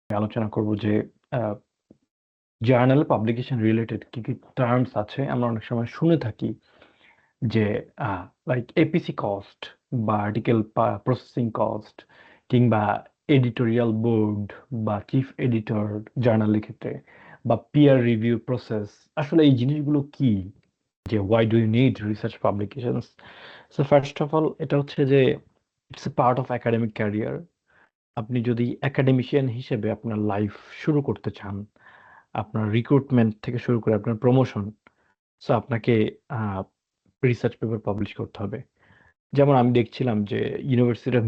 আলোচনা করব যে জার্নাল পাবলিকেশন রিলেটেড কি কি টার্মস আছে আমরা অনেক সময় শুনে থাকি যে লাইক এপিসি কস্ট বা আর্টিকেল প্রসেসিং কস্ট কিংবা এডিটোরিয়াল বোর্ড বা চিফ এডিটর জার্নালের ক্ষেত্রে বা পিয়ার রিভিউ প্রসেস। আসলে এই জিনিসগুলো কি, যে why do you need research publications? So first of all এটা হচ্ছে যে it's a part of academic career. আপনি যদি একাডেমিশিয়ান হিসেবে আপনার লাইফ শুরু করতে চান, আপনার রিক্রুটমেন্ট থেকে শুরু করে আপনার প্রমোশন, সো আপনাকে রিসার্চ পেপার পাবলিশ করতে হবে। যেমন আমি দেখছিলাম যে ইউনিভার্সিটি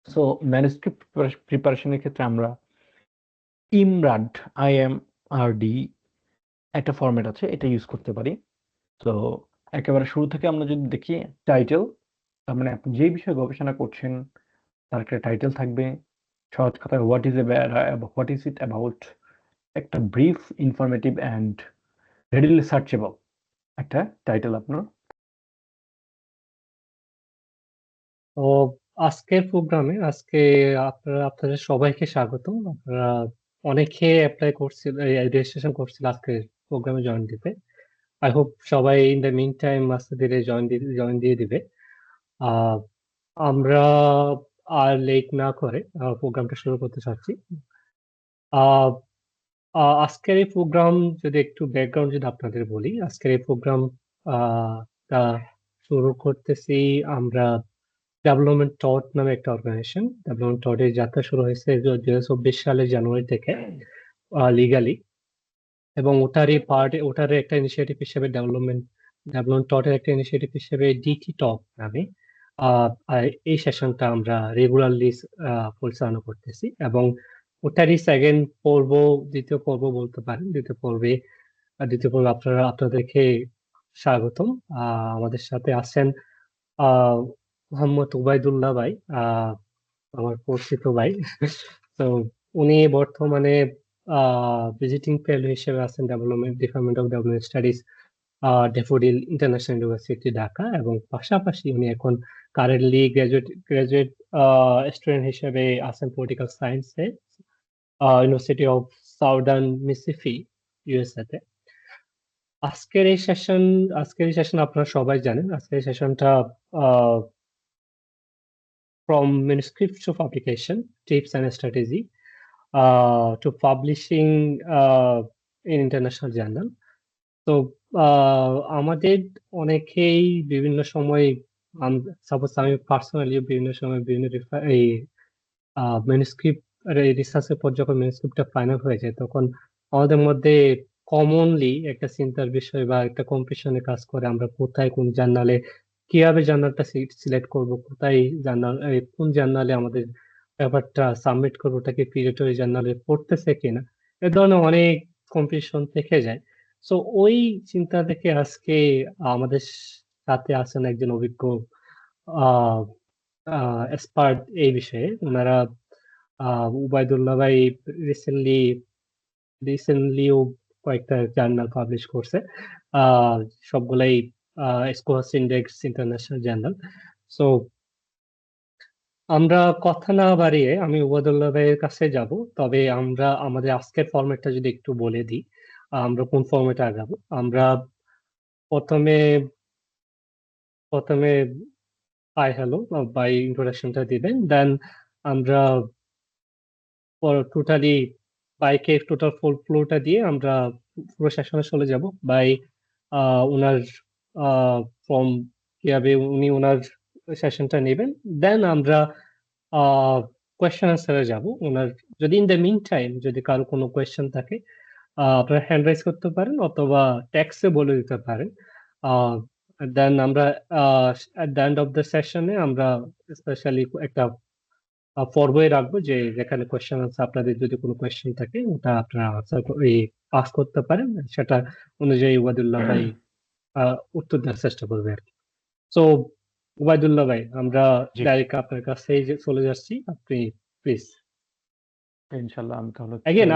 সো ম্যানুস্ক্রিপ্ট প্রিপারেশনের ক্ষেত্রে আমরা ইমরাড IMRD একটা ফরম্যাট আছে, এটা ইউজ করতে পারি। তো একেবারে শুরু থেকে আমরা যদি দেখি টাইটেল, তার মানে আপনি যেই বিষয়ে গবেষণা করছেন তার একটা টাইটেল থাকবে। সহজ কথায় হোয়াট ইজ ইট অ্যাবাউট, একটা brief, informative and readily searchable একটা টাইটেল আপনার। তো আজকের প্রোগ্রামে আপনাদের সবাইকে স্বাগতম। আপনারা অনেকে অ্যাপ্লাই করছিল, রেজিস্ট্রেশন করছিল আজকের প্রোগ্রামে জয়েন দিতে। আই হোপ সবাই ইন দ্য মিন টাইম আস্তে ধীরে জয়েন দিয়ে দিবে। আহ, আমরা আর লেট না করে প্রোগ্রামটা শুরু করতে চাচ্ছি। আহ, আজকের এই প্রোগ্রাম যদি একটু ব্যাকগ্রাউন্ড যদি আপনাদের বলি, আজকের এই প্রোগ্রাম টা শুরু করতেছি আমরা ডেভেলপমেন্ট টট নামে একটা অর্গানাইজেশন। ডেভেলপমেন্ট টটের যাত্রা শুরু হয়েছে 2024 সালের জানুয়ারি থেকে লিগালি, এবং ওটারই একটা ইনিশিয়েটিভ হিসেবে ডেভেলপমেন্ট টটের একটা ইনিশিয়েটিভ হিসেবে ডিটি টক নামে আর এই সেশনটা আমরা রেগুলারলি পরিচালনা করতেছি, এবং ওটারই দ্বিতীয় পর্ব বলতে পারেন। দ্বিতীয় পর্বে আপনাদেরকে স্বাগতম। আমাদের সাথে আছেন আহ মোহাম্মদ উবাইদুল্লাহ ভাই, আমার পরিচিত ভাই। তো উনি বর্তমানে ভিজিটিং ফেলো হিসেবে আছেন department of development studies, daffodil international university Dhaka, এবং পাশাপাশি উনি এখন কারেন্টলি গ্রাজুয়েট স্টুডেন্ট হিসেবে আছেন পলিটিক্যাল সায়েন্সে, university of southern Mississippi, USA তে। আজকের এই সেশন আপনারা সবাই জানেন। আজকের এই সেশনটা from manuscripts to publication, tips and strategy, to publishing in international journal. তো আমাদের অনেকেই বিভিন্ন সময়, সাপোজ আমি পার্সোনালি বিভিন্ন সময় বিভিন্ন এই ম্যানুস্ক্রিপ্ট রিসার্চের পর যখন ম্যানুস্ক্রিপ্টটা ফাইনাল হয়ে যায়, তখন আমাদের মধ্যে কমনলি একটা চিন্তার বিষয় বা একটা কনফিউশনে কাজ করে, আমরা কোথায় কোন জার্নালে কিভাবে জার্নালটা সিলেক্ট করব, কোন জার্নালে আমাদের ব্যাপারটা সাবমিট করবো, ওটাকে পিরিয়ডারি জার্নালে পড়তেছে কিনা, এ ধরনের অনেক কনফিউশন থেকে যায়। সো ওই চিন্তা থেকে আজকে আমাদের সাথে আছেন একজন অভিজ্ঞ আহ এক্সপার্ট এই বিষয়ে। ওনারা উবাইদুল্লাহ ভাই রিসেন্টলি রিসেন্টলিও কয়েকটা জার্নাল পাবলিশ করছে, আহ সবগুলাই squash index international journal. So আমরা কথা না বাড়িয়ে আমি উবাইদুল্লাহ ভাইয়ের কাছে যাব। তবে আমরা আমাদের আজকের ফরম্যাটটা যদি একটু বলে দিই, আমরা কোন ফরম্যাটে আগাবো। আমরা প্রথমে প্রথমে হাই হ্যালো বাই ইন্ট্রোডাকশনটা দিবেন, দেন আমরা টোটালি বাইকে টোটাল ফুল ফ্লোটা দিয়ে আমরা পুরো সেশনে চলে যাব বাই ওনার ফ্রম কিভাবে উনি ওনার সেশনটা নেবেন। দেন আমরা কোয়েশ্চেন আনসারে যাব ওনার। যদি ইন দ্য মিন টাইম যদি কারো কোনো কোয়েশ্চেন থাকে, আপনারা হ্যান্ড রাইজ করতে পারেন অথবা ট্যাক্সে বলে দিতে পারেন। দেন আমরা at the end of the সেশনে আমরা স্পেশালি একটা পর্বই রাখবো, যেখানে কোয়েশ্চেন আনসার, আপনাদের যদি কোনো কোয়েশ্চেন থাকে ওটা আপনারা পাস করতে পারেন, সেটা অনুযায়ী উবাইদুল্লাহ ভাই উত্তর দেওয়ার চেষ্টা করবে আর কি। সো উবাইদুল্লাহ ভাই, আমরা জি, ডাইরেক্ট আপনার কাছেই চলে যাচ্ছি, আপনি প্লিজ। ইনশাল্লাহ। আমি তাহলে হচ্ছে অ্যাগেন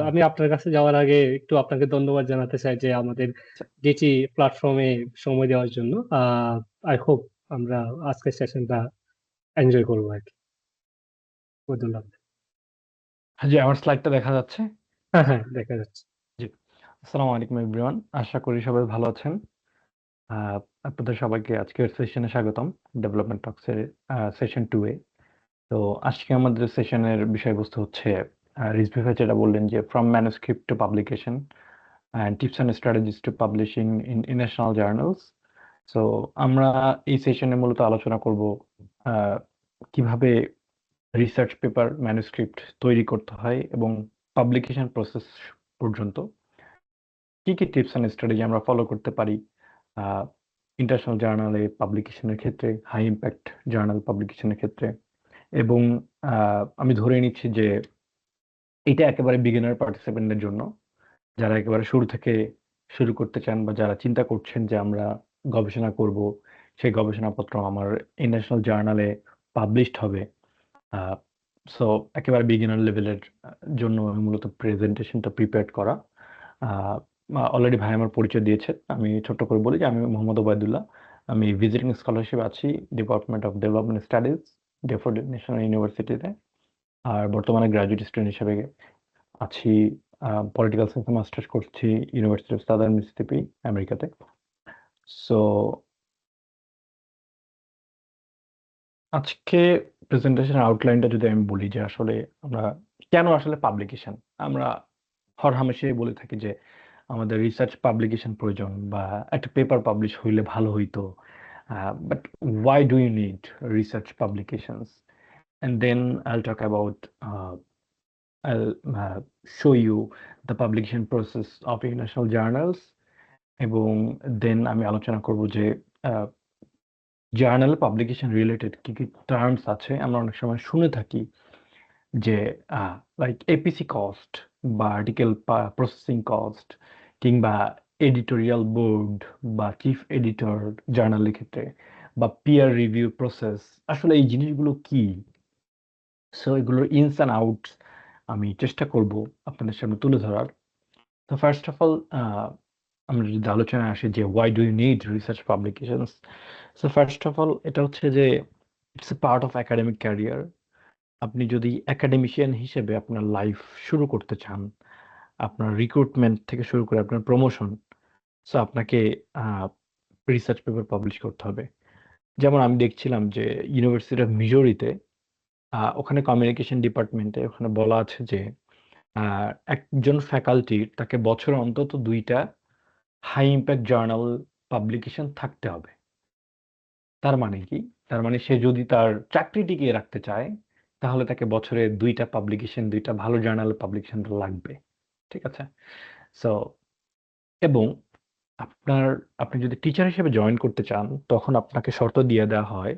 আমি আপনার কাছে যাওয়ার আগে একটু আপনাকে ধন্যবাদ জানাতে চাই যে আমাদের ডিটি প্ল্যাটফর্মে সময় দেওয়ার জন্য। আই হোপ আমরা আজকের সেশনটা এনজয় করবো আর কি। উবাইদুল্লাহ ভাই। জি, আমার স্লাইডটা দেখা যাচ্ছে? হ্যাঁ, হ্যাঁ, দেখা যাচ্ছে। জি। আসসালামু আলাইকুম এভরিওয়ান। আশা করি সবাই ভালো আছেন। আ আপনাদের সবাইকে আজকের সেশনে স্বাগতম। ডেভেলপমেন্ট টকস এর সেশন 2 এ। তো আজকে আমাদের সেশনের বিষয়বস্তু হচ্ছে রিজভী ভাই যেটা বললেন যে from manuscript to publication and tips and strategies to publishing in international journals. So আমরা এই সেশনে মূলত আলোচনা করব আ কিভাবে রিসার্চ পেপার ম্যানুস্ক্রিপ্ট তৈরি করতে হয় এবং পাবলিকেশন প্রসেস পর্যন্ত কি কি টিপস অ্যান্ড স্ট্র্যাটেজি আমরা ফলো করতে পারি ইন্টারন্যাশনাল জার্নালে পাবলিকেশনের ক্ষেত্রে, হাই ইম্প্যাক্ট জার্নাল পাবলিকেশনের ক্ষেত্রে। এবং আমি ধরে নিচ্ছি যে এটা একেবারে বিগিনার পার্টিসিপেন্টদের জন্য, যারা একেবারে শুরু থেকে শুরু করতে চান বা যারা চিন্তা করছেন যে আমরা গবেষণা করব, সেই গবেষণাপত্র আমার ইন্টারন্যাশনাল জার্নালে পাবলিশড হবে। সো একেবারে বিগিনার লেভেলের জন্য আমি মূলত প্রেজেন্টেশনটা প্রিপেয়ার করা। অলরেডি ভাই আমার পরিচয় দিয়েছেন। আমি ছোট্ট করে বলি যে আমি মোহাম্মদ ওবায়দুল্লাহ। আমি ভিজিটিং স্কলারশিপ আছি department of development studies, daffodil national ইউনিভার্সিটিতে। আর বর্তমানে গ্র্যাজুয়েট স্টুডেন্ট হিসেবে আছি। পলিটিক্যাল সায়েন্সে মাস্টার্স করছি ইউনিভার্সিটি অফ সাদার্ন মিসিসিপি, আমেরিকাতে। সো আজকে প্রেজেন্টেশনের আউটলাইনটা যদি আমি বলি যে আসলে আমরা কেন আসলে পাবলিকেশন, আমরা হরহামেশাই বলে থাকি যে আমাদের রিসার্চ পাবলিকেশন প্রয়োজন বা একটা পেপার পাবলিশ হইলে ভালো হইতো, but why do you need research publications, and then I'll talk about I'll show you the publication process of international journals, এবং দেন আমি আলোচনা করব যে জার্নাল পাবলিকেশন রিলেটেড কি কি টার্মস আছে আমরা অনেক সময় শুনে থাকি, যে লাইক এপিসি কস্ট বা আর্টিকেল প্রসেসিং কস্ট কিংবা এডিটোরিয়াল বোর্ড বা চিফ এডিটর জার্নালের ক্ষেত্রে বা পিয়ার রিভিউ প্রসেস, আসলে এই জিনিসগুলো কি। সো এগুলোর ইনস অ্যান্ড আউটস আমি চেষ্টা করব আপনাদের সামনে তুলে ধরার। তো ফার্স্ট অফ অল আমরা যদি আলোচনায় আসি যে why do you need research publications. So first of all এটা হচ্ছে যে it's a part of academic career. আপনি যদি একাডেমিশিয়ান হিসেবে আপনার লাইফ শুরু করতে চান, আপনার রিক্রুটমেন্ট থেকে শুরু করে আপনার প্রমোশন, সো আপনাকে রিসার্চ পেপার পাবলিশ করতে হবে। যেমন আমি দেখছিলাম যে ইউনিভার্সিটি অফ মিজোরিতে, ওখানে কমিউনিকেশন ডিপার্টমেন্টে ওখানে বলা আছে যে একজন ফ্যাকাল্টির তাকে বছরে অন্তত 2টা হাই ইম্প্যাক্ট জার্নাল পাবলিকেশন থাকতে হবে। তার মানে কি? তার মানে সে যদি তার চাকরি টিকিয়ে রাখতে চায়, তাহলে তাকে বছরে 2টা পাবলিকেশন, 2টা ভালো জার্নাল পাবলিকেশন লাগবে। ঠিক আছে? সো এবং আপনার আপনি যদি টিচার হিসেবে জয়েন করতে চান, তখন আপনাকে শর্ত দিয়ে দেওয়া হয়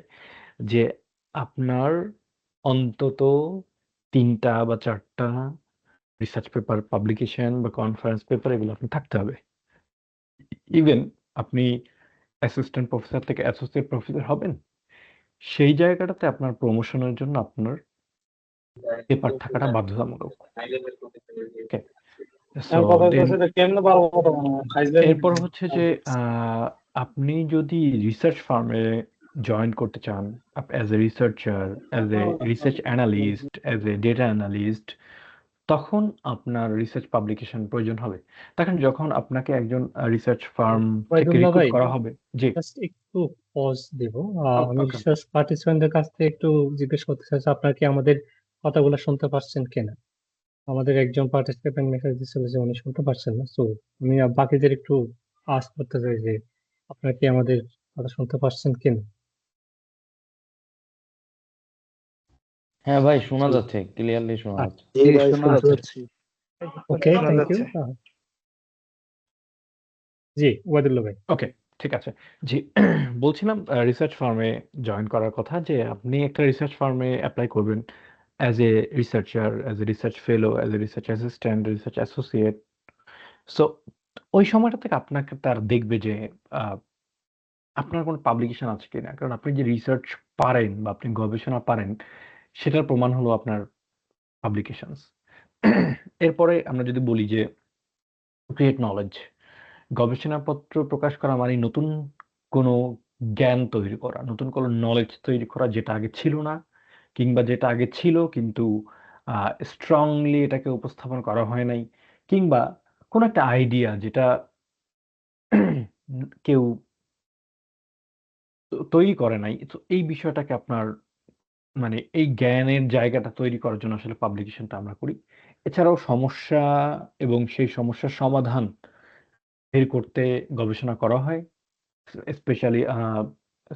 যে আপনার অন্তত 3টা বা 4টা রিসার্চ পেপার পাবলিকেশন বা কনফারেন্স পেপার এগুলো আপনার থাকতে হবে। ইভেন আপনি অ্যাসিস্ট্যান্ট প্রফেসর থেকে অ্যাসোসিয়েট প্রফেসর হবেন, সেই জায়গাটাতে আপনার প্রমোশনের জন্য আপনার পেপার থাকাটা বাধ্যতামূলক। ওকে? সো দেন এরপর হচ্ছে যে আপনি যদি রিসার্চ ফার্মে জয়েন করতে চান, as a researcher, as a research analyst, as a data analyst, তখন আপনার রিসার্চ পাবলিকেশন প্রয়োজন হবে। দেখেন যখন আপনাকে একজন রিসার্চ ফার্ম থেকে ওবায়দুল্লাহ রিক্রুট ভাই, করা হবে। জি। জাস্ট একটু পজ দেব। আমি ওকে। রিসার্চ পার্টিসিপেন্টদের কাছ থেকে একটু জিজ্ঞেস করতে চাচ্ছি, আপনারা কি আমাদের কথাগুলো শুনতে পাচ্ছেন কিনা? আমাদের একজন পার্টিসিপেন্ট মেসেজ দিচ্ছিল যে উনি শুনতে পাচ্ছেন না। তো আমি বাকিদের একটু আস্ক করতে চাই যে আপনারা কি আমাদের কথা শুনতে পাচ্ছেন কিনা? হ্যাঁ ভাই, শোনা যাচ্ছে, ক্লিয়ারলি শোনা যাচ্ছে। জি জি, ভাই, শোনা শোনা যাচ্ছে। যাচ্ছে। ওকে, শোনা থ্যাংক ইউ। যাচ্ছে। জি, ওবায়দুল্লাহ ভাই। ওকে, ঠিক আছে। জি, বলছিলাম রিসার্চ ফার্মে জয়েন করার কথা, যে আপনি একটা রিসার্চ ফার্মে অ্যাপ্লাই করবেন as a researcher, as a research fellow, as a research assistant, research associate. So ওই সময়টা থেকে আপনাকে তার দেখবে যে আহ, আপনার কোনো পাবলিকেশন আছে কিনা, কারণ আপনি যে রিসার্চ পারেন বা আপনি গবেষণা পারেন, সেটার প্রমাণ হলো আপনার পাবলিকেশনস। এরপরে আমরা যদি বলি যে ক্রিয়েট নলেজ, গবেষণাপত্র প্রকাশ করা মানে নতুন কোনো জ্ঞান তৈরি করা, নতুন কোনো নলেজ তৈরি করা যেটা আগে ছিল না, কিংবা যেটা আগে ছিল কিন্তু স্ট্রংলি এটাকে উপস্থাপন করা হয় নাই, কিংবা কোনো একটা আইডিয়া যেটা কেউ তৈরি করে নাই, তো এই বিষয়টাকে আপনার মানে এই জ্ঞানের জায়গাটা তৈরি করার জন্য আসলে পাবলিকেশনটা আমরা করি। এছাড়াও সমস্যা এবং সেই সমস্যার সমাধান বের করতে গবেষণা করা হয়। স্পেশালি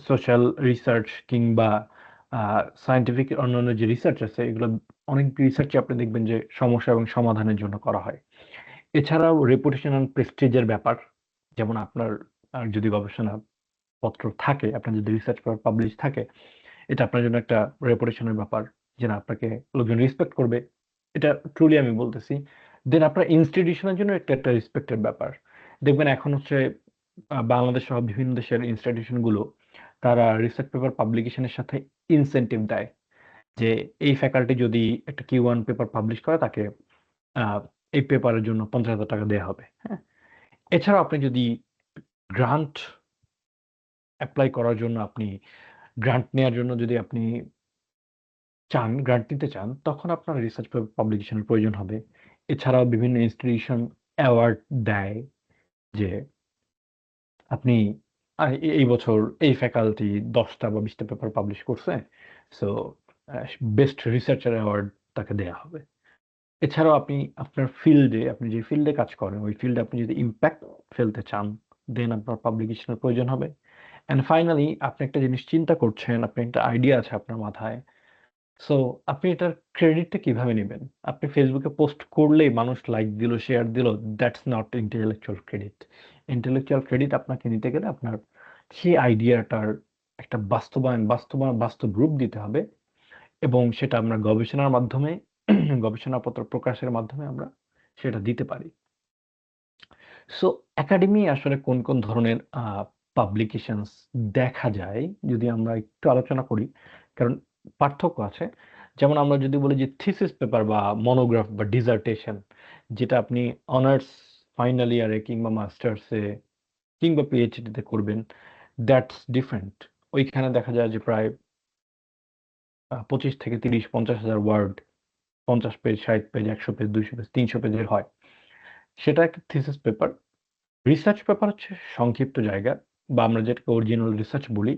সোশ্যাল রিসার্চ কিংবা সায়েন্টিফিক অন্যান্য যে রিসার্চ আছে, এগুলো অনেক রিসার্চে আপনি দেখবেন যে সমস্যা এবং সমাধানের জন্য করা হয়। এছাড়াও রেপুটেশন অ্যান্ড প্রেস্টিজের ব্যাপার, যেমন আপনার যদি গবেষণা পত্র থাকে, আপনার যদি রিসার্চ পেপার পাবলিশ থাকে, এটা আপনার জন্য একটা রেপুটেশনের ব্যাপার, যে না আপনাকে লোকজন রেসপেক্ট করবে। এটা ট্রুলি আমি বলতেছি। দেন আপনার ইনস্টিটিউশনের জন্য একটা একটা রেসপেক্টের ব্যাপার। দেখবেন এখন হচ্ছে বাংলাদেশ সহ বিভিন্ন দেশের ইনস্টিটিউশনগুলো তারা রিসার্চ পেপার পাবলিকেশনের সাথে ইনসেন্টিভ দেয়, যে এই ফ্যাকাল্টি যদি একটা Q1 পেপার পাবলিশ করে, তাকে আহ, এই পেপারের জন্য 50,000 টাকা দেওয়া হবে। হ্যাঁ, এছাড়াও আপনি যদি গ্রান্ট অ্যাপ্লাই করার জন্য, আপনি গ্রান্ট নেওয়ার জন্য যদি আপনি গ্রান্ট নিতে চান, তখন আপনার রিসার্চ পেপার পাবলিকেশনের প্রয়োজন হবে। এছাড়াও বিভিন্ন ইনস্টিটিউশন অ্যাওয়ার্ড দেয়, যে আপনি এই বছর এই ফ্যাকাল্টি 10টা বা 20টা পেপার পাবলিশ করছে, সো বেস্ট রিসার্চার অ্যাওয়ার্ড তাকে দেয়া হবে। এছাড়াও আপনি আপনার ফিল্ডে, আপনি যে ফিল্ডে কাজ করেন, ওই ফিল্ডে আপনি যদি ইম্প্যাক্ট ফেলতে চান, দেন আপনার পাবলিকেশনের প্রয়োজন হবে। অ্যান্ড ফাইনালি আপনি একটা জিনিস চিন্তা করছেন, আপনি একটা আইডিয়া আছে আপনার মাথায়, সো আপনি এটার ক্রেডিটটা কিভাবে নেবেন? আপনি ফেসবুকে পোস্ট করলেই মানুষ লাইক দিল, শেয়ার দিল, that's not intellectual credit. Intellectual credit আপনাকে নিতে গেলে আপনার সেই আইডিয়াটার একটা বাস্তব রূপ দিতে হবে, এবং সেটা আমরা গবেষণার মাধ্যমে গবেষণাপত্র প্রকাশের মাধ্যমে আমরা সেটা দিতে পারি। সো একাডেমি আসলে কোন কোন ধরনের পাবলিকেশনস দেখা যায়, যদি আমরা একটু আলোচনা করি, কারণ পার্থক্য আছে। যেমন আমরা যদি বলি যে থিসিস পেপার বা মনোগ্রাফ বা ডিজার্টেশন, যেটা আপনি অনার্স ফাইনাল ইয়ারে কিংবা মাস্টার্সে কিংবা পিএইচডিতে করবেন, দ্যাটস ডিফারেন্ট। ওইখানে দেখা যায় যে প্রায় 25 থেকে 30-50 হাজার word, 50 page, 60 page, 100 page, 200 page, 300 পেজের হয়। সেটা একটা থিসিস পেপার। রিসার্চ পেপার হচ্ছে সংক্ষিপ্ত জায়গা, বা আমরা যেটাকে অরিজিনাল রিসার্চ বলি।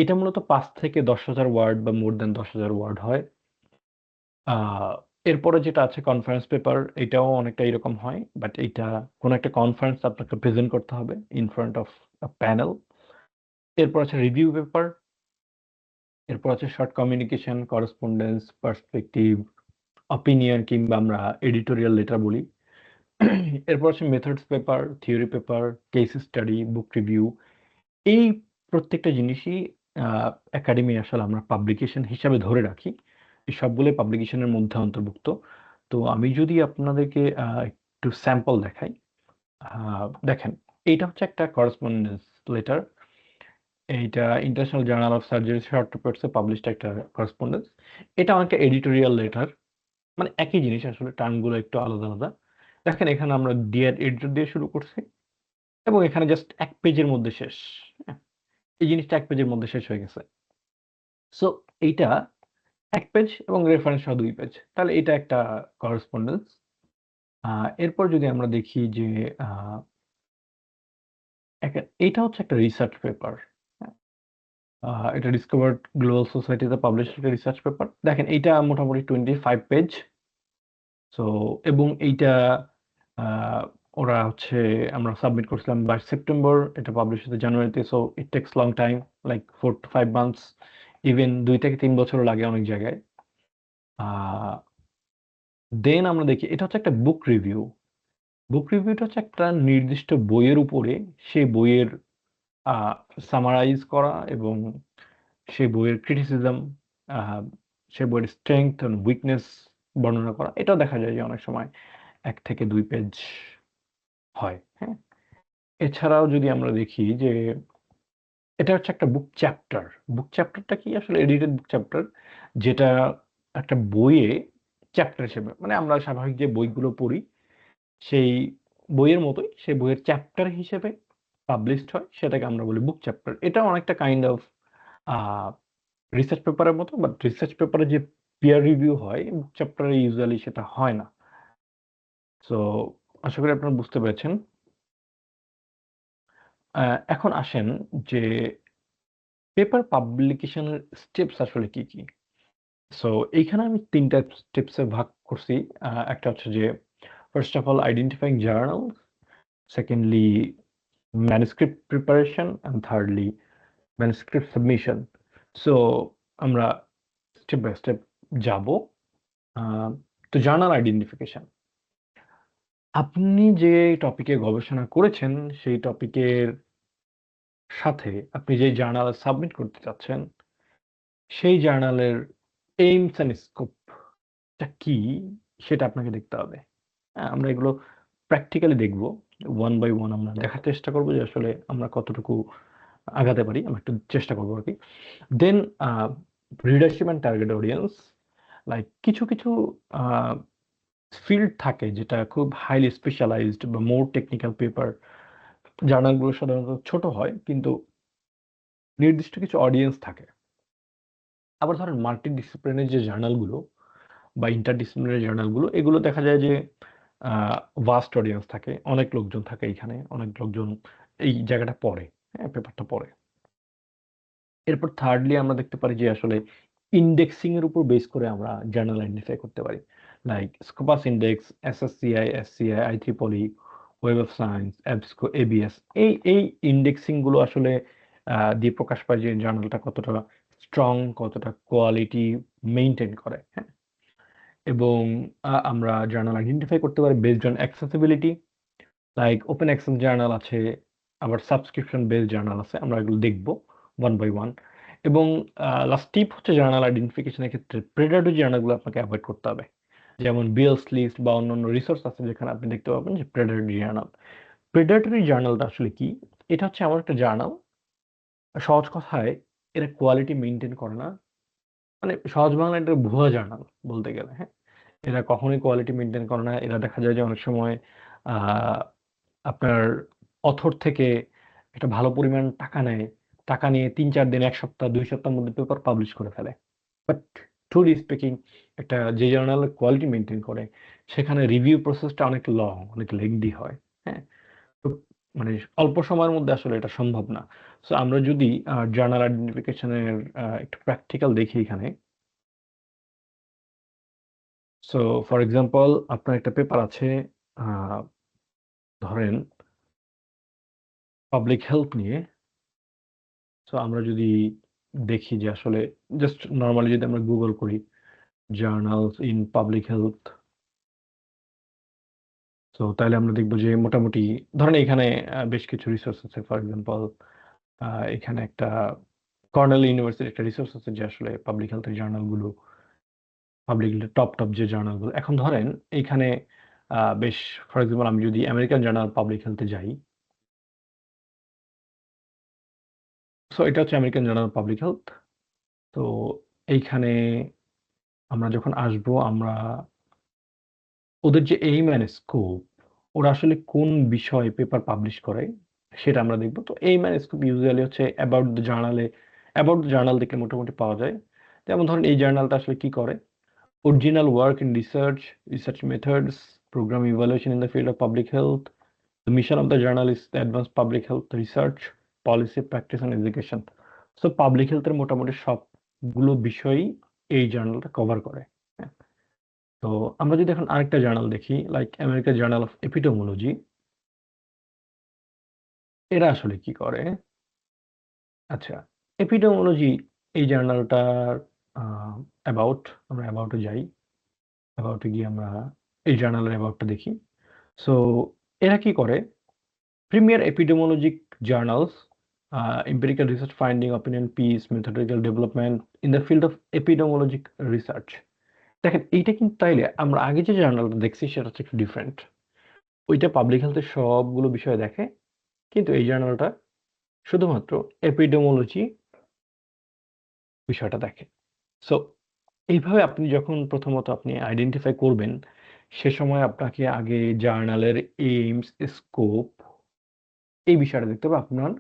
এটা মূলত 5 থেকে 10 হাজার ওয়ার্ড বা মোর দ্যান 10 হাজার ওয়ার্ড হয়। এরপরে যেটা আছে কনফারেন্স পেপার, এটাও অনেকটা এরকম হয়, বাট এটা কোনো একটা কনফারেন্স আপনাকে প্রেজেন্ট করতে হবে ইন ফ্রন্ট অফ প্যানেল। এরপর আছে রিভিউ পেপার। এরপর আছে short communication, correspondence, perspective, opinion, কিংবা আমরা এডিটোরিয়াল লেটার বলি। এরপর আছে methods paper, theory paper, case study, বুক রিভিউ। এই প্রত্যেকটা জিনিসই একাডেমি আসলে আমরা পাবলিকেশন হিসাবে ধরে রাখি। এই সবগুলোই পাবলিকেশনের মধ্যে অন্তর্ভুক্ত। তো আমি যদি আপনাদেরকে একটু স্যাম্পল দেখাই, দেখেন, এইটা হচ্ছে একটা করেসপন্ডেন্স লেটার। এইটা international journal of surgery short রিপোর্টসে পাবলিশড একটা করেসপন্ডেন্স। এটা অনেকটা এডিটোরিয়াল লেটার, মানে একই জিনিস, আসলে টার্মগুলো একটু আলাদা আলাদা। দেখেন, এখানে আমরা ডিয়ার এডিটর দিয়ে শুরু করছি, এবং এখানে জাস্ট 1 পেজের মধ্যে শেষ। হ্যাঁ, এই জিনিসটা 1 পেজের মধ্যে শেষ হয়ে গেছে। সো এইটা 1 পেজ এবং রেফারেন্স সহ 2 পেজ, তাহলে এটা একটা করেসপন্ডেন্স। এরপর যদি আমরা দেখি যে আহ, এটা হচ্ছে একটা রিসার্চ পেপার। এটা ডিসকভার্ড গ্লোবাল সোসাইটিতে পাবলিশ একটা রিসার্চ পেপার। দেখেন, এইটা মোটামুটি 25 পেজ। সো এবং এইটা আহ, ওরা হচ্ছে, আমরা সাবমিট করছিলাম 22 সেপ্টেম্বর, এটা পাবলিশ হতে জানুয়ারিতে। So it takes long time, like 4 to 5 months, even 2 থেকে 3 বছরও লাগে অনেক জায়গায়। দেন আমরা দেখি, এটা হচ্ছে একটা বুক রিভিউ। বুক রিভিউটা হচ্ছে একটা নির্দিষ্ট বইয়ের উপরে সেই বইয়ের সামারাইজ করা, এবং সেই বইয়ের ক্রিটিসিজম, সেই বইয়ের স্ট্রেংথ এবং উইকনেস বর্ণনা করা। এটাও দেখা যায় যে অনেক সময় 1 থেকে 2 পেজ হয়। হ্যাঁ, এছাড়াও যদি আমরা দেখি যে এটা হচ্ছে একটা বুক চ্যাপ্টার। বুক চ্যাপ্টারটা কি? আসলে এডিটেড বুক চ্যাপ্টার, যেটা একটা বইয়ে চ্যাপ্টার হিসেবে, মানে আমরা স্বাভাবিক যে বইগুলো পড়ি, সেই বইয়ের মতোই সেই বইয়ের চ্যাপ্টার হিসেবে পাবলিশড হয়, সেটাকে আমরা বলি বুক চ্যাপ্টার। এটা অনেকটা কাইন্ড অফ রিসার্চ পেপারের মতো, বাট রিসার্চ পেপারে যে পিয়ার রিভিউ হয়, বুক চ্যাপ্টারে ইউজুয়ালি সেটা হয় না। সো আশা করি আপনারা বুঝতে পেরেছেন। এখন আসেন যে পেপার পাবলিকেশনের স্টেপস আসলে কি কি। সো এইখানে আমি ৩টা স্টেপসে ভাগ করছি। একটা হচ্ছে যে first of all identifying journal, secondly manuscript preparation, and thirdly manuscript submission. So আমরা স্টেপ বাই স্টেপ যাব। তো জার্নাল আইডেন্টিফিকেশন, আপনি যে টপিকে গবেষণা করেছেন সেই টপিকের সাথে আপনি যে জার্নাল সাবমিট করতে চাচ্ছেন সেই জার্নালের এইমস অ্যান্ড স্কোপটা কি সেটা আপনাকে দেখতে হবে। আমরা এগুলো প্র্যাকটিক্যালি দেখব, ওয়ান বাই ওয়ান আমরা দেখার চেষ্টা করবো যে আসলে আমরা কতটুকু আগাতে পারি, আমরা একটু চেষ্টা করবো আর কি। দেন রিডারশিপ অ্যান্ড টার্গেট অডিয়েন্স, লাইক কিছু কিছু ফিল্ড থাকে যেটা খুব হাইলি স্পেশালাইজড বা মোর টেকনিক্যাল পেপার, জার্নালগুলো সাধারণত ছোট হয় কিন্তু নির্দিষ্ট কিছু অডিয়েন্স থাকে। আবার ধরেন মাল্টি ডিসিপ্লিনারি যে জার্নালগুলো বা ইন্টারডিসিপ্লিনারি জার্নালগুলো, এগুলো দেখা যায় যে ভাস্ট অডিয়েন্স থাকে, অনেক লোকজন থাকে, এখানে অনেক লোকজন এই জায়গাটা পড়ে, হ্যাঁ, পেপারটা পড়ে। এরপর থার্ডলি আমরা দেখতে পারি যে আসলে ইন্ডেক্সিং এর উপর বেস করে আমরা জার্নাল আইডেন্টিফাই করতে পারি, like Scopus index, SSCI, SCI, আইট্রিপলি, web of science, EBSCO, ABS. এই ইন্ডেক্সিং গুলো আসলে দিয়ে প্রকাশ পায় যে জার্নালটা কতটা স্ট্রং, কতটা কোয়ালিটি মেইনটেইন করে, হ্যাঁ। এবং আমরা জার্নাল আইডেন্টিফাই করতে পারি based on accessibility, like open access journal আছে, আবার সাবস্ক্রিপশন বেসড জার্নাল আছে, আমরা এগুলো দেখব ওয়ান বাই ওয়ান। এবং লাস্ট টিপ হচ্ছে জার্নাল আইডেন্টিফিকেশনের ক্ষেত্রে প্রেডাটরি জার্নালগুলো আপনাকে অ্যাভয়েড করতে হবে, যেমন বিএলস লিস্ট বা অন্যান্য রিসোর্স আছে যেখানে আপনি দেখতে পাবেন যে প্রেডাটরি জার্নাল। প্রেডাটরি জার্নালটা আসলে কি? এটা হচ্ছে এমন একটা জার্নাল, সহজ কথায় এরা কোয়ালিটি মেনটেন করে না, মানে সহজ বাংলায় এটা ভুয়া জার্নাল বলতে গেলে, হ্যাঁ। এরা কখনোই কোয়ালিটি মেনটেন করে না। এরা দেখা যায় যে অনেক সময় আহ, আপনার অথর থেকে একটা ভালো পরিমাণ টাকা নেয়, টাকা নিয়ে ৩-৪ দিন, ১ সপ্তাহ, ২ সপ্তাহের মধ্যে পেপার পাবলিশ করে ফেলে। বাট ট্রুলি স্পিকিং, একটা যে জার্নালের কোয়ালিটি মেনটেন করে সেখানে রিভিউ প্রসেসটা অনেক লং, অনেক লেংদি হয়, হ্যাঁ। তো মানে অল্প সময়ের মধ্যে আসলে এটা সম্ভব না। সো আমরা যদি জার্নাল আইডেন্টিফিকেশনের একটু প্র্যাকটিক্যাল দেখি এখানে। সো ফর এক্সাম্পল আপনার একটা পেপার আছে, আহ, ধরেন পাবলিক হেলথ নিয়ে। সো আমরা যদি দেখি যে আসলে জাস্ট নর্মালি যদি আমরা গুগল করি জার্নালস ইন পাবলিক হেলথ, তো তাহলে আমরা দেখবো যে মোটামুটি ধরেন এখানে বেশ কিছু রিসোর্স আছে। ফর এক্সাম্পল এখানে একটা কর্নেল ইউনিভার্সিটির একটা রিসোর্স আছে যে আসলে পাবলিক হেলথের জার্নালগুলো, পাবলিক টপ টপ যে জার্নালগুলো। এখন ধরেন এইখানে বেশ, ফর এক্সাম্পল আমি যদি আমেরিকান জার্নাল পাবলিক হেলথে যাই, সো এটা হচ্ছে আমেরিকান জার্নাল পাবলিক হেলথ। তো এইখানে আমরা যখন আসবো, আমরা ওদের যে এইম অ্যান্ড স্কোপ, ওরা আসলে কোন বিষয়ে পেপার পাবলিশ করে সেটা আমরা দেখব। তো এইম অ্যান্ড স্কোপ ইউজুয়ালি হচ্ছে অ্যাবাউট দ্য জার্নালে, অ্যাবাউট দ্য জার্নাল থেকে মোটামুটি পাওয়া যায়। যেমন ধরেন এই জার্নালটা আসলে কি করে, original work in research, research methods, program evaluation in the field of public health, the mission of the journal is the advance public health research, policy, practice and education. So public হেলথের মোটামুটি সবগুলো বিষয়ই এই জার্নালটা cover করে, হ্যাঁ। তো আমরা যদি এখন আরেকটা জার্নাল দেখি, like American journal of epidemiology, এরা আসলে কি করে? আচ্ছা, এপিডেমোলজি এই জার্নালটার অ্যাবাউট, আমরা অ্যাবাউটে যাই, অ্যাবাউটে গিয়ে আমরা এই জার্নালের অ্যাবাউটটা দেখি। সো এরা কি করে? Premier epidemiologic journals, empirical research finding, opinion piece, methodological development in the field of epidemiologic research। দেখেন এইটা কিন্তু তাইলে আমরা আগে যে জার্নালটা দেখছি সেটা হচ্ছে একটু ডিফারেন্ট। ওইটা পাবলিক হেলথের সবগুলো বিষয় দেখে, কিন্তু এই জার্নালটা শুধুমাত্র এপিডেমোলজি বিষয়টা দেখে। সো এইভাবে আপনি যখন প্রথমত আপনি আইডেন্টিফাই করবেন, সে সময় আপনাকে আগে জার্নালের এইমস, স্কোপ এই বিষয়টা দেখতে হবে আপনার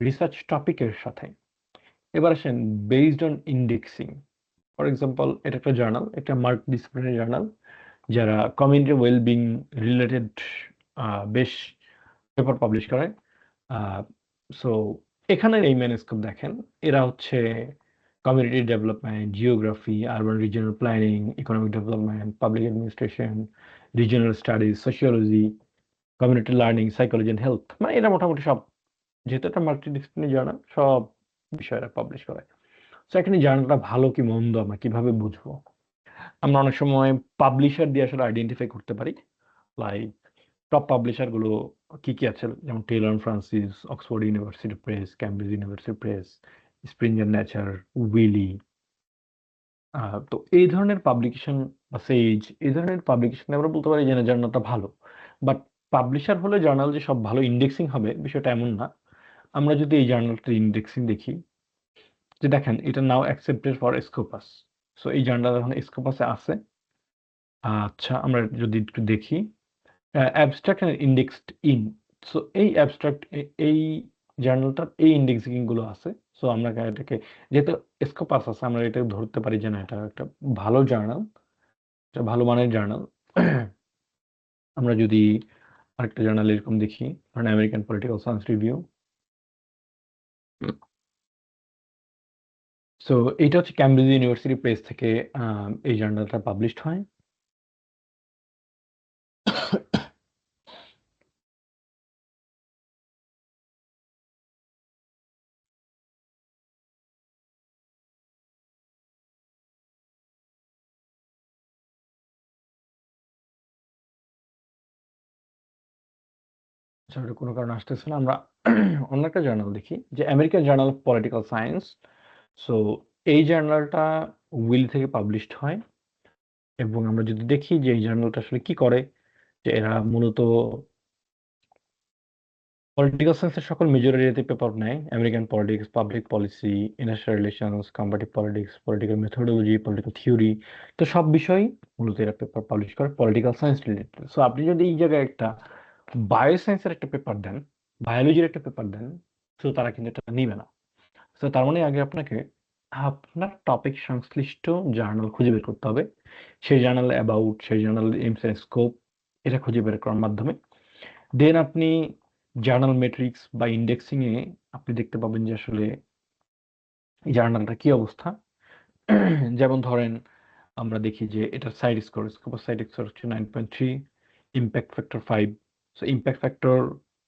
রিসার্চ টপিকের সাথে। এবার আসেন based on indexing. For example এটা একটা জার্নাল, একটা মাল্টি ডিসিপ্লিনারি জার্নাল, যারা কমিউনিটি ওয়েলবিং রিলেটেড বেশ পেপার পাবলিশ করে। সো এখানে এই মেন স্কোপ দেখেন, এরা হচ্ছে community development, geography, urban regional planning, economic development, public administration, regional studies, sociology, community learning, psychology and health, মানে এরা মোটামুটি সব, যেহেতু একটা মাল্টিডিসিপ্লিনারি জার্নাল, সব বিষয়টা পাবলিশ করে। সো এখানে জার্নালটা ভালো কি মন্দ আমরা কিভাবে বুঝবো? আমরা অনেক সময় পাবলিশার দিয়ে আসলে আইডেন্টিফাই করতে পারি। লাইক টপ পাবলিশার গুলো কি কি আছে, যেমন Taylor and Francis, Oxford University Press, Cambridge University Press, Springer Nature, Wiley. তো এই ধরনের পাবলিকেশন বা সেজ, এই ধরনের পাবলিকেশন আমরা বলতে পারি যে না, জার্নালটা ভালো। বাট পাবলিশার হলে জার্নাল যে সব ভালো ইন্ডেক্সিং হবে বিষয়টা এমন না। আমরা যদি এই জার্নালটার ইন্ডেক্সিং দেখি, যে দেখেন এটা নাও অ্যাকসেপ্টেড ফর স্কোপাস। সো এই জার্নাল এখন স্কোপাসে আছে। আচ্ছা, আমরা যদি একটু দেখি abstract and indexed in. So এই অ্যাবস্ট্রাক্ট, এই জার্নালটার এই ইন্ডেক্সিং গুলো আছে। সো আমরা এটাকে, যেহেতু স্কোপাস আছে, আমরা এটা ধরতে পারি যে না, এটা একটা ভালো জার্নাল, এটা ভালো মানের জার্নাল। আমরা যদি আরেকটা জার্নাল এরকম দেখি, ধরেন American political science review. So এইটা হচ্ছে ক্যামব্রিজ ইউনিভার্সিটি প্রেস থেকে এই জার্নালটা পাবলিশড হয়। আচ্ছা, ওটা কোনো কারণে আসতেছে না। আমরা অন্য একটা জার্নাল দেখি, যে American journal of political science. So এই জার্নালটা উইল থেকে পাবলিশড হয়। এবং আমরা যদি দেখি যে এই জার্নালটা আসলে কি করে, যে এরা মূলত পলিটিক্যাল সায়েন্সের সকল মেজর এরিয়াতে পেপার নেয়। American politics, public policy, international relations, comparative politics, political methodology, political theory. তো সব বিষয়ই মূলত এরা পেপার পাবলিশ করে পলিটিক্যাল সায়েন্স রিলেটেড। সো আপনি যদি এই জায়গায় একটা বায়োসায়েন্সের একটা পেপার দেন, বায়োলজির একটা পেপার দেন, তো তারা কিন্তু এটা নিবে না। তো তার মানে আগে আপনাকে আপনার টপিক সংশ্লিষ্ট জার্নাল খুঁজে বের করতে হবে। সেই জার্নাল অ্যাবাউট, সেই জার্নালের এইমস এন্ড স্কোপ, এটা খুঁজে বের করার মাধ্যমে দেন আপনি জার্নাল মেট্রিক্স বা ইন্ডেক্সিং এ আপনি দেখতে পাবেন যে আসলে এই জার্নালটা কি অবস্থা। যেমন ধরেন আমরা দেখি যে এটার side score, Scopus side score হচ্ছে 9.3, impact factor 5। So impact factor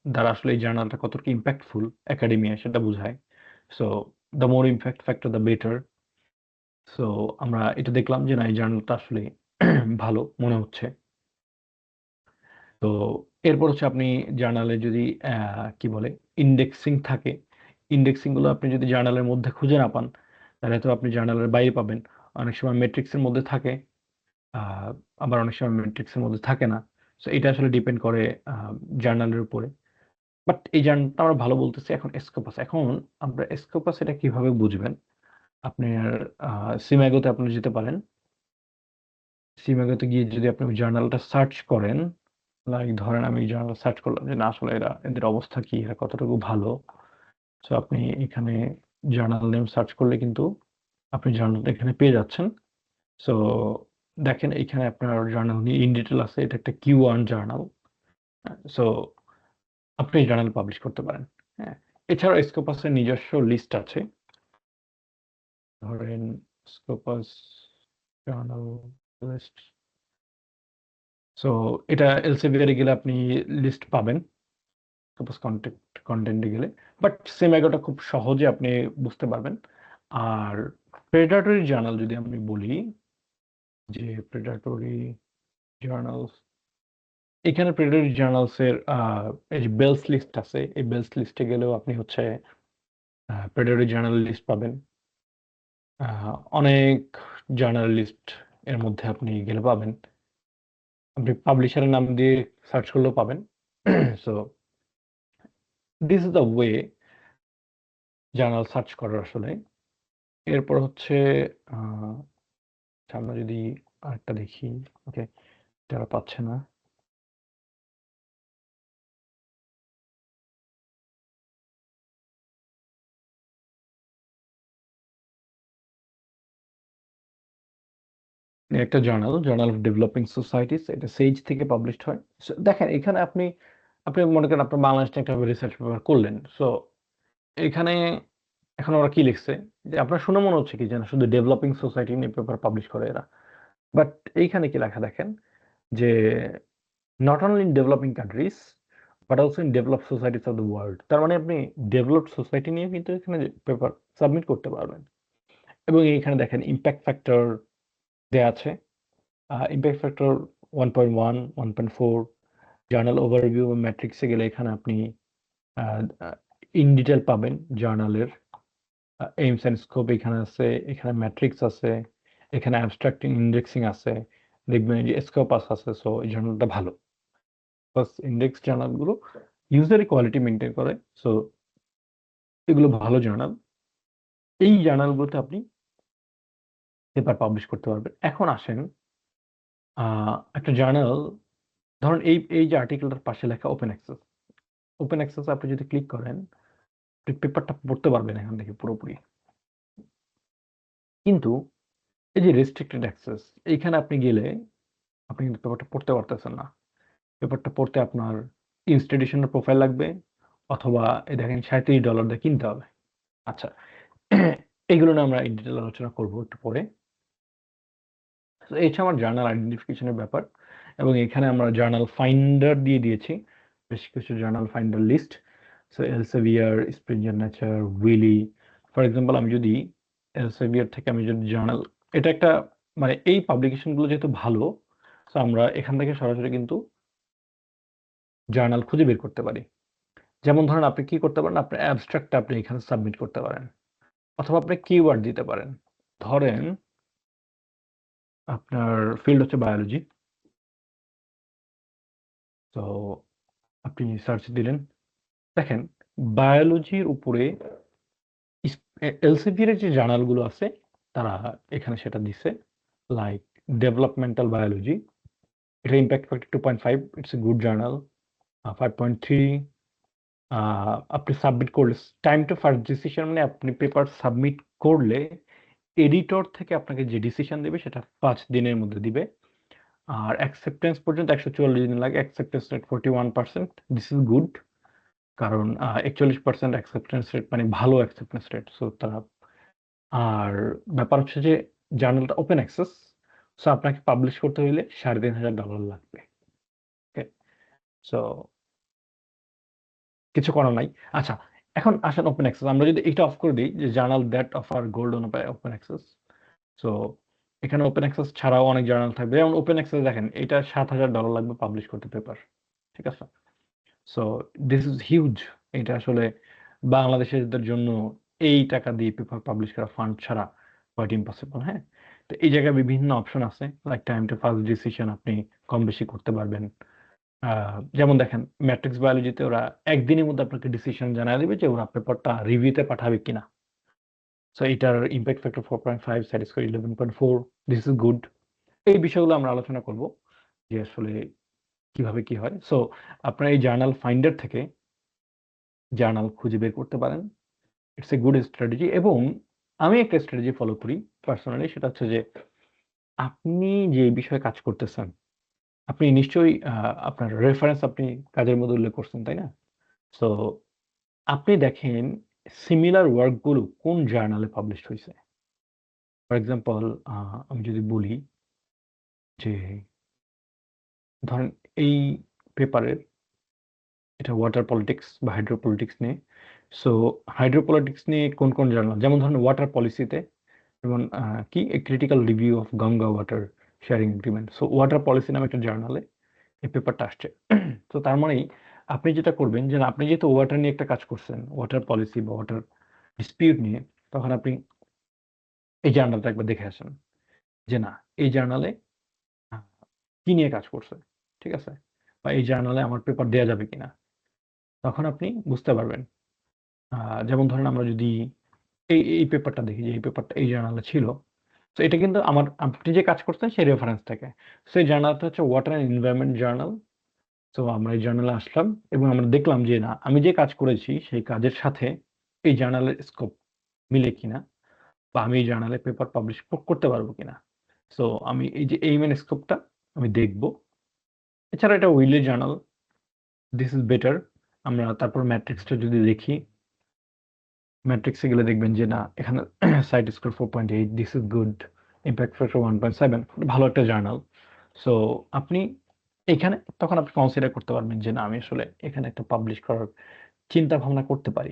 দ্বারা আসলে এই জার্নালটা কতটুকু ইম্প্যাক্টফুল একাডেমিয়া সেটা বোঝায়। So the more impact factor the better. So আমরা এটা দেখলাম যে না, এই জার্নালটা আসলে ভালো মনে হচ্ছে। তো এরপর হচ্ছে আপনি জার্নালে যদি কি বলে ইন্ডেক্সিং থাকে, ইন্ডেক্সিং গুলো আপনি যদি জার্নালের মধ্যে খুঁজে না পান, তাহলে তো আপনি জার্নালের বাইরে পাবেন। অনেক সময় মেট্রিক্সের মধ্যে থাকে, আহ, আবার অনেক সময় মেট্রিক্সের মধ্যে থাকে না। সো এটা আসলে ডিপেন্ড করে জার্নালের উপরে। বাট এই জার্নালটা আমরা ভালো বলতেছি। এখন স্কোপাস, এখন আমরা স্কোপাস এটা কিভাবে বুঝবেন? আপনার সিম্যাগোতে আপনি যেতে পারেন। সিম্যাগোতে গিয়ে যদি আপনি জার্নালটা সার্চ করেন, লাইক ধরেন আমি জার্নাল সার্চ করলাম যে না আসলে এরা, এদের অবস্থা কি, এরা কতটুকু ভালো। সো আপনি এখানে জার্নাল নেম সার্চ করলে কিন্তু আপনি জার্নালটা এখানে পেয়ে যাচ্ছেন। সো দেখেন এখানে আপনার জার্নাল নিয়ে ইন ডিটেল আছে, এটা একটা Q1 জার্নাল। সো আপনি এই জার্নাল পাবলিশ করতে পারেন। হ্যাঁ, এছাড়াও স্কোপাসের নিজস্ব লিস্ট আছে। ধরেন স্কোপাস জার্নাল লিস্ট। সো এটা এলসেভিয়ারে গেলে আপনি লিস্ট পাবেন, স্কোপাস কন্টেন্টে গেলে। বাট সেমাগোটা খুব সহজে আপনি বুঝতে পারবেন। আর প্রেডাটরি জার্নাল যদি আমি বলি, যে প্রেডাটরি জার্নালস, এখানে প্রেডাটরি জার্নালস এর এই যে বেলস লিস্ট আছে, এই বেলস লিস্টে গেলেও আপনি হচ্ছে প্রেডাটরি জার্নাল লিস্ট পাবেন। অনেক জার্নাল লিস্ট এর মধ্যে আপনি গেলে পাবেন। আপনি পাবলিশারের নাম দিয়ে সার্চ করলেও পাবেন। So this is the way journal search করার আসলে। এরপর হচ্ছে আহ, আমরা যদি আরেকটা দেখি, ওকে, যারা পাচ্ছে না। একটা জার্নাল অফ ডেভেলপিং সোসাইটিস, এটা সেজ থেকে পাবলিশড হয়। So, দেখেন এখানে আপনি আপনি মনে করেন আপনার বাংলাদেশ নিয়ে একটা রিসার্চ পেপার করলেন। সো এখানে এখন ওরা কি লিখছে যে আপনার শুনে মনে হচ্ছে কি যেন শুধু ডেভেলপিং সোসাইটি নিয়ে পেপার পাবলিশ করে এরা, বাট এইখানে কি লেখা দেখেন যে not only in developing countries but also in develop societies of the world. তার মানে আপনি ডেভেলপড সোসাইটি নিয়ে কিন্তু এখানে পেপার সাবমিট করতে পারবেন। এবং এইখানে দেখেন ইম্প্যাক্ট ফ্যাক্টর দেয়া আছে। ইম্প্যাক্ট ফ্যাক্টর 1.1, 1.4, জার্নাল ওভারভিউ ম্যাট্রিক্সে গেলে এখানে আপনি ইন ডিটেল পাবেন জার্নালের এইমস অ্যান্ড স্কোপ এখানে আছে, এখানে ম্যাট্রিক্স আছে, এখানে অ্যাবস্ট্রাক্টিং ইন্ডেক্সিং আছে, দেখবেন যে স্কোপাস আছে। সো এই জার্নালটা ভালো। প্লাস ইন্ডেক্স জার্নালগুলো ইউজারি কোয়ালিটি মেনটেন করে। সো এগুলো ভালো জার্নাল। এই জার্নালগুলোতে আপনি পেপার পাবলিশ করতে পারবেন। এখন আসেন একটা জার্নাল, ধরুন এই যে আর্টিকেলটার পাশে লেখা ওপেন অ্যাক্সেস। ওপেন অ্যাক্সেস আপনি যদি ক্লিক করেন আপনি পেপারটা পড়তে পারবেন এখান থেকে পুরোপুরি। কিন্তু এই যে রেস্ট্রিক্টেড অ্যাক্সেস, এইখানে আপনি গেলে আপনি কিন্তু পেপারটা পড়তে পারতেছেন না। পেপারটা পড়তে আপনার ইনস্টিটিউশনের প্রোফাইল লাগবে, অথবা এই দেখেন $37 দিয়ে কিনতে হবে। আচ্ছা, এগুলো নিয়ে আমরা ইন ডিটেল আলোচনা করবো একটু পরে। তো এটা আমার জার্নাল আইডেন্টিফিকেশনের ব্যাপার, এবং এখানে আমরা জার্নাল ফাইন্ডার দিয়ে দিয়েছি বেশ কিছু journal finder list. So Elsevier, Springer Nature, Wiley. For example আমি যদি এলসেভিয়ার থেকে আমি যদি জার্নাল, এটা একটা মানে এই পাবলিকেশনগুলো যেহেতু ভালো, সো আমরা এখান থেকে সরাসরি কিন্তু জার্নাল খুঁজে বের করতে পারি। যেমন ধরেন আপনি কি করতে পারেন, আপনার অ্যাবস্ট্রাক্টটা আপনি এখানে সাবমিট করতে পারেন, অথবা আপনি কিওয়ার্ড দিতে পারেন। ধরেন আপনার ফিল্ড হচ্ছে বায়োলজি, তো আপনি সার্চ দিলেন, দেখেন বায়োলজির উপরে এলসেভিয়ার যে জার্নালগুলো আছে তারা এখানে সেটা দিছে, লাইক ডেভেলপমেন্টাল বায়োলজি, এটা impact factor 2.5, it's a good journal. 5.3 আপনি সাবমিট করলে টাইম টু ফার্স্ট ডিসিশন, মানে আপনি পেপার সাবমিট করলে এডিটর থেকে আপনাকে যে ডিসিশন দেবে সেটা 5 দিনের মধ্যে দিবে। আর অ্যাকসেপ্টেন্স পর্যন্ত 144 দিন লাগে। Acceptance rate 41%, this is good. কারণ 41% অ্যাকসেপ্টেন্স রেট মানে ভালো অ্যাকসেপ্টেন্স রেট। সো তারা, আর ব্যাপার হচ্ছে যে জার্নালটা ওপেন অ্যাক্সেস, সো আপনাকে পাবলিশ করতে হলে $3,500 লাগবে। ওকে, সো কিছু করার নাই। আচ্ছা, এখন আসেন ওপেন অ্যাক্সেস। আমরা যদি এটা অফ করে দিই যে journal that offer gold on open access, so এখানে ওপেন অ্যাক্সেস ছাড়াও অনেক জার্নাল থাকবে। যেমন ওপেন অ্যাক্সেস দেখেন এটা $7,000 লাগবে পাবলিশ করতে পেপার, ঠিক আছে? So this is huge. এটা আসলে বাংলাদেশিদের জন্য এই টাকা দিয়ে পেপার পাবলিশ করা ফান্ড ছাড়া কোয়াইট ইম্পসিবল। হ্যাঁ, তো এই জায়গায় বিভিন্ন অপশন আছে, like time to first decision আপনি কম বেশি করতে পারবেন। যেমন দেখেন ম্যাট্রিক্স বায়োলজিতে ওরা একদিনের মধ্যে আপনাকে ডিসিশন জানায় দেবে যে ওরা পেপারটা রিভিউতে পাঠাবে কিনা। সো এটার impact factor 4.5, satisfy 11.4, this is good. এই বিষয়গুলো আমরা আলোচনা করব যে আসলে কিভাবে কি হয়। সো আপনার এই জার্নাল ফাইন্ডার থেকে জার্নাল খুঁজে বের করতে পারেন, ইটস এ গুড স্ট্র্যাটেজি। এবং আমি একটা স্ট্র্যাটেজি ফলো করি পার্সোনালি, সেটা হচ্ছে যে আপনি যে বিষয়ে কাজ করতেছেন আপনি নিশ্চয়ই আপনার রেফারেন্স আপনি কাজের মধ্যে উল্লেখ করছেন, তাই না? সো আপনি দেখেন সিমিলার ওয়ার্কগুলো কোন জার্নালে পাবলিশড হয়েছে। ফর এক্সাম্পল আমি যদি বলি যে ধরেন এই পেপারের, এটা ওয়াটার পলিটিক্স বা হাইড্রোপলিটিক্স নিয়ে। সো হাইড্রোপলিটিক্স নিয়ে কোন কোন জার্নাল, যেমন ধরেন ওয়াটার পলিসিতে, যেমন কি critical review of Ganga water sharing agreement. So water policy নামে একটা জার্নালে এই পেপারটা আসছে। তো তার মানেই আপনি যেটা করবেন যে আপনি যেহেতু ওয়াটার নিয়ে একটা কাজ করছেন, ওয়াটার পলিসি বা ওয়াটার ডিসপিউট নিয়ে, তখন আপনি এই জার্নালটা একবার দেখে আসেন যে না এই জার্নালে কি নিয়ে কাজ করছে, ঠিক আছে? বা এই জার্নালে আমার পেপার দেয়া যাবে কিনা, তখন আপনি বুঝতে পারবেন। যেমন ধরেন আমরা যদি এই পেপারটা দেখি যে এই পেপারটা এই জার্নালে ছিল, তো এটা কিন্তু আমার আপনি যে কাজ করছেন সেই রেফারেন্স থেকে। সো এই জার্নালটা হচ্ছে ওয়াটার অ্যান্ড এনভায়রনমেন্ট জার্নাল। তো আমরা এই জার্নালে আসলাম এবং আমরা দেখলাম যে না আমি যে কাজ করেছি সেই কাজের সাথে এই জার্নালের স্কোপ মিলে কিনা, বা আমি এই জার্নালে পেপার পাবলিশ করতে পারবো কিনা। সো আমি এই যে এইম এন্ড স্কোপটা আমি দেখব। এছাড়া এটা Wiley journal, this is better. আমরা তারপর ম্যাট্রিক্সটা যদি দেখি, ম্যাট্রিক্সে গেলে দেখবেন যে না, এখানে cite score 4.8, this is good, impact factor 1.7, ভালো একটা জার্নাল। সো আপনি এখানে তখন আপনি কনসিডার করতে পারবেন যে না, আমি আসলে এখানে একটা পাবলিশ করার চিন্তা ভাবনা করতে পারি।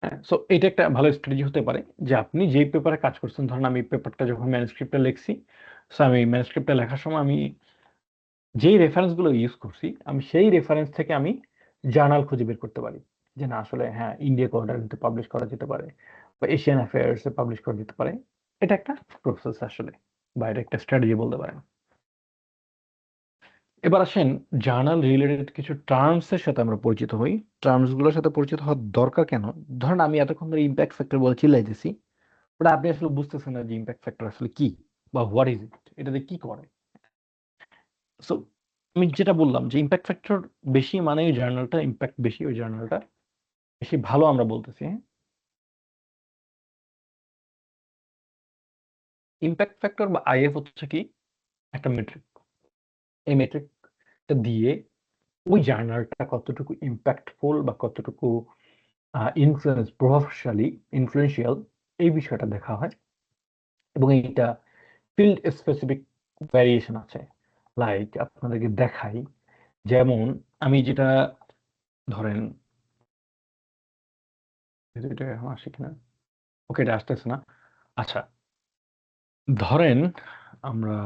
হ্যাঁ, সো এটা একটা ভালো স্ট্র্যাটেজি হতে পারে যে আপনি যেই পেপারে কাজ করছেন, ধরেন আমি পেপারটা যখন ম্যানুস্ক্রিপ্টে লিখছি, সো আমি ম্যানুস্ক্রিপ্টে লেখার সময় আমি যেই রেফারেন্সগুলো ইউজ করছি, আমি সেই রেফারেন্স থেকে আমি জার্নাল খুঁজে বের করতে পারি যে না আসলে হ্যাঁ, ইন্ডিয়া কোয়ার্টারলিতে পাবলিশ করা যেতে পারে বা এশিয়ান অ্যাফেয়ার্সে পাবলিশ করা যেতে পারে। এটা একটা প্রসেস আসলে, বা এটা একটা স্ট্র্যাটেজি বলতে পারেন। এবার আসেন জার্নাল রিলেটেড কিছু টার্মসের সাথে আমরা পরিচিত হই। টার্মসগুলোর সাথে পরিচিত হওয়ার দরকার কেন? ধরেন আমি এতক্ষণ ধরে ইম্প্যাক্ট ফ্যাক্টর বলে চিল্লাইতেছি, ওটা আপনি আসলে বুঝতেছেন না যে ইম্প্যাক্ট ফ্যাক্টর আসলে কি বা হোয়াট ইজ ইট, এটাতে কি করে। সো আমি যেটা বললাম যে ইম্প্যাক্ট ফ্যাক্টর বেশি মানে ওই জার্নালটা ইম্প্যাক্ট বেশি, ওই জার্নালটা বেশি ভালো আমরা বলতেছি। হ্যাঁ, ইম্প্যাক্ট ফ্যাক্টর বা আইএফ হচ্ছে কি একটা মেট্রিক। এই মেট্রিকটা দিয়ে ওই জার্নালটা কতটুকু ইম্প্যাক্টফুল বা কতটুকু প্রভাবশালী, ইনফ্লুয়েন্সিয়াল, এই বিষয়টা দেখা হয়। এবং এইটা ফিল্ড স্পেসিফিক ভ্যারিয়েশন আছে। লাইক আপনাদেরকে দেখাই, যেমন আমি যেটা ধরেন, এটা এখন আসে কিনা, ওকে এটা আসতেছে না। আচ্ছা, ধরেন আমরা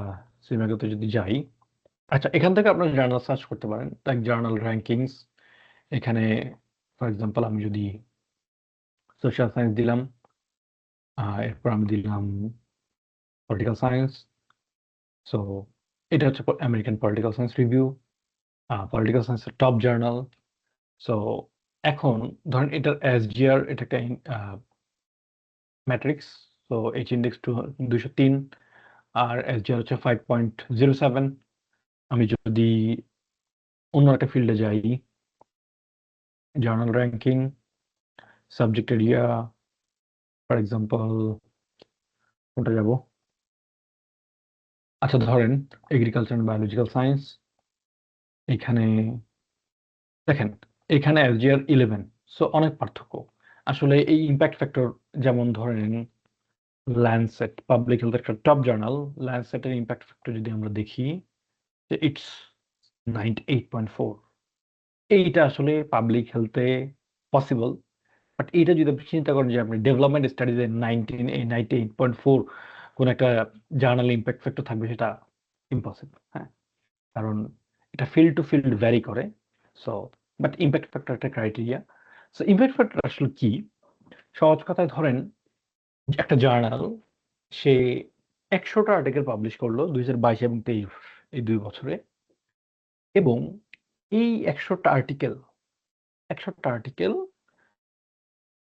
সিনেমাতে যদি যাই, আচ্ছা এখান থেকে আপনারা জার্নাল সার্চ করতে পারেন, লাইক জার্নাল র্যাঙ্কিংস। এখানে ফর এক্সাম্পল আমি যদি সোশ্যাল সায়েন্স দিলাম, এরপর আমি দিলাম পলিটিক্যাল সায়েন্স। সো এটা হচ্ছে American political science review, political সায়েন্সের টপ জার্নাল। সো এখন ধরেন এটার এসজিআর, এটা একটা ম্যাট্রিক্স। সো এইচ ইন্ডেক্স 203 আর এসজিআর হচ্ছে 5.07। আমি যদি অন্য একটা ফিল্ডে যাই, journal ranking, subject area, for example কোনটা যাব, আচ্ছা ধরেন এগ্রিকালচার অ্যান্ড বায়োলজিক্যাল সায়েন্স। এখানে দেখেন, এখানে এসজিআর 11। সো অনেক পার্থক্য আসলে এই ইম্প্যাক্ট ফ্যাক্টর। যেমন ধরেন ল্যান্ডসেট, পাবলিক হেলথ একটা টপ জার্নাল, ল্যান্ডসেটের ইম্প্যাক্ট ফ্যাক্টর যদি আমরা দেখি, ইটস 98.4। এইটা আসলে পাবলিক হেলথে পসিবল, বাট এইটা যদি আপনি চিন্তা করেন যে আপনি ডেভেলপমেন্ট স্টাডিজে 98.4 কোন একটা জার্নাল ইম্প্যাক্ট ফ্যাক্টর থাকবে, সেটা ইম্পসিবল। হ্যাঁ, কারণ এটা ফিল্ড টু ফিল্ড ভ্যারি করে। সো বাট ইম্প্যাক্ট ফ্যাক্টর একটা ক্রাইটেরিয়া। সো ইম্প্যাক্ট ফ্যাক্টর আসলে কি? সহজ কথায় ধরেন যে একটা জার্নাল, সে 100টা আর্টিকেল পাবলিশ করলো 2022 এবং 23 এই 2 বছরে, এবং এই 100টা আর্টিকেল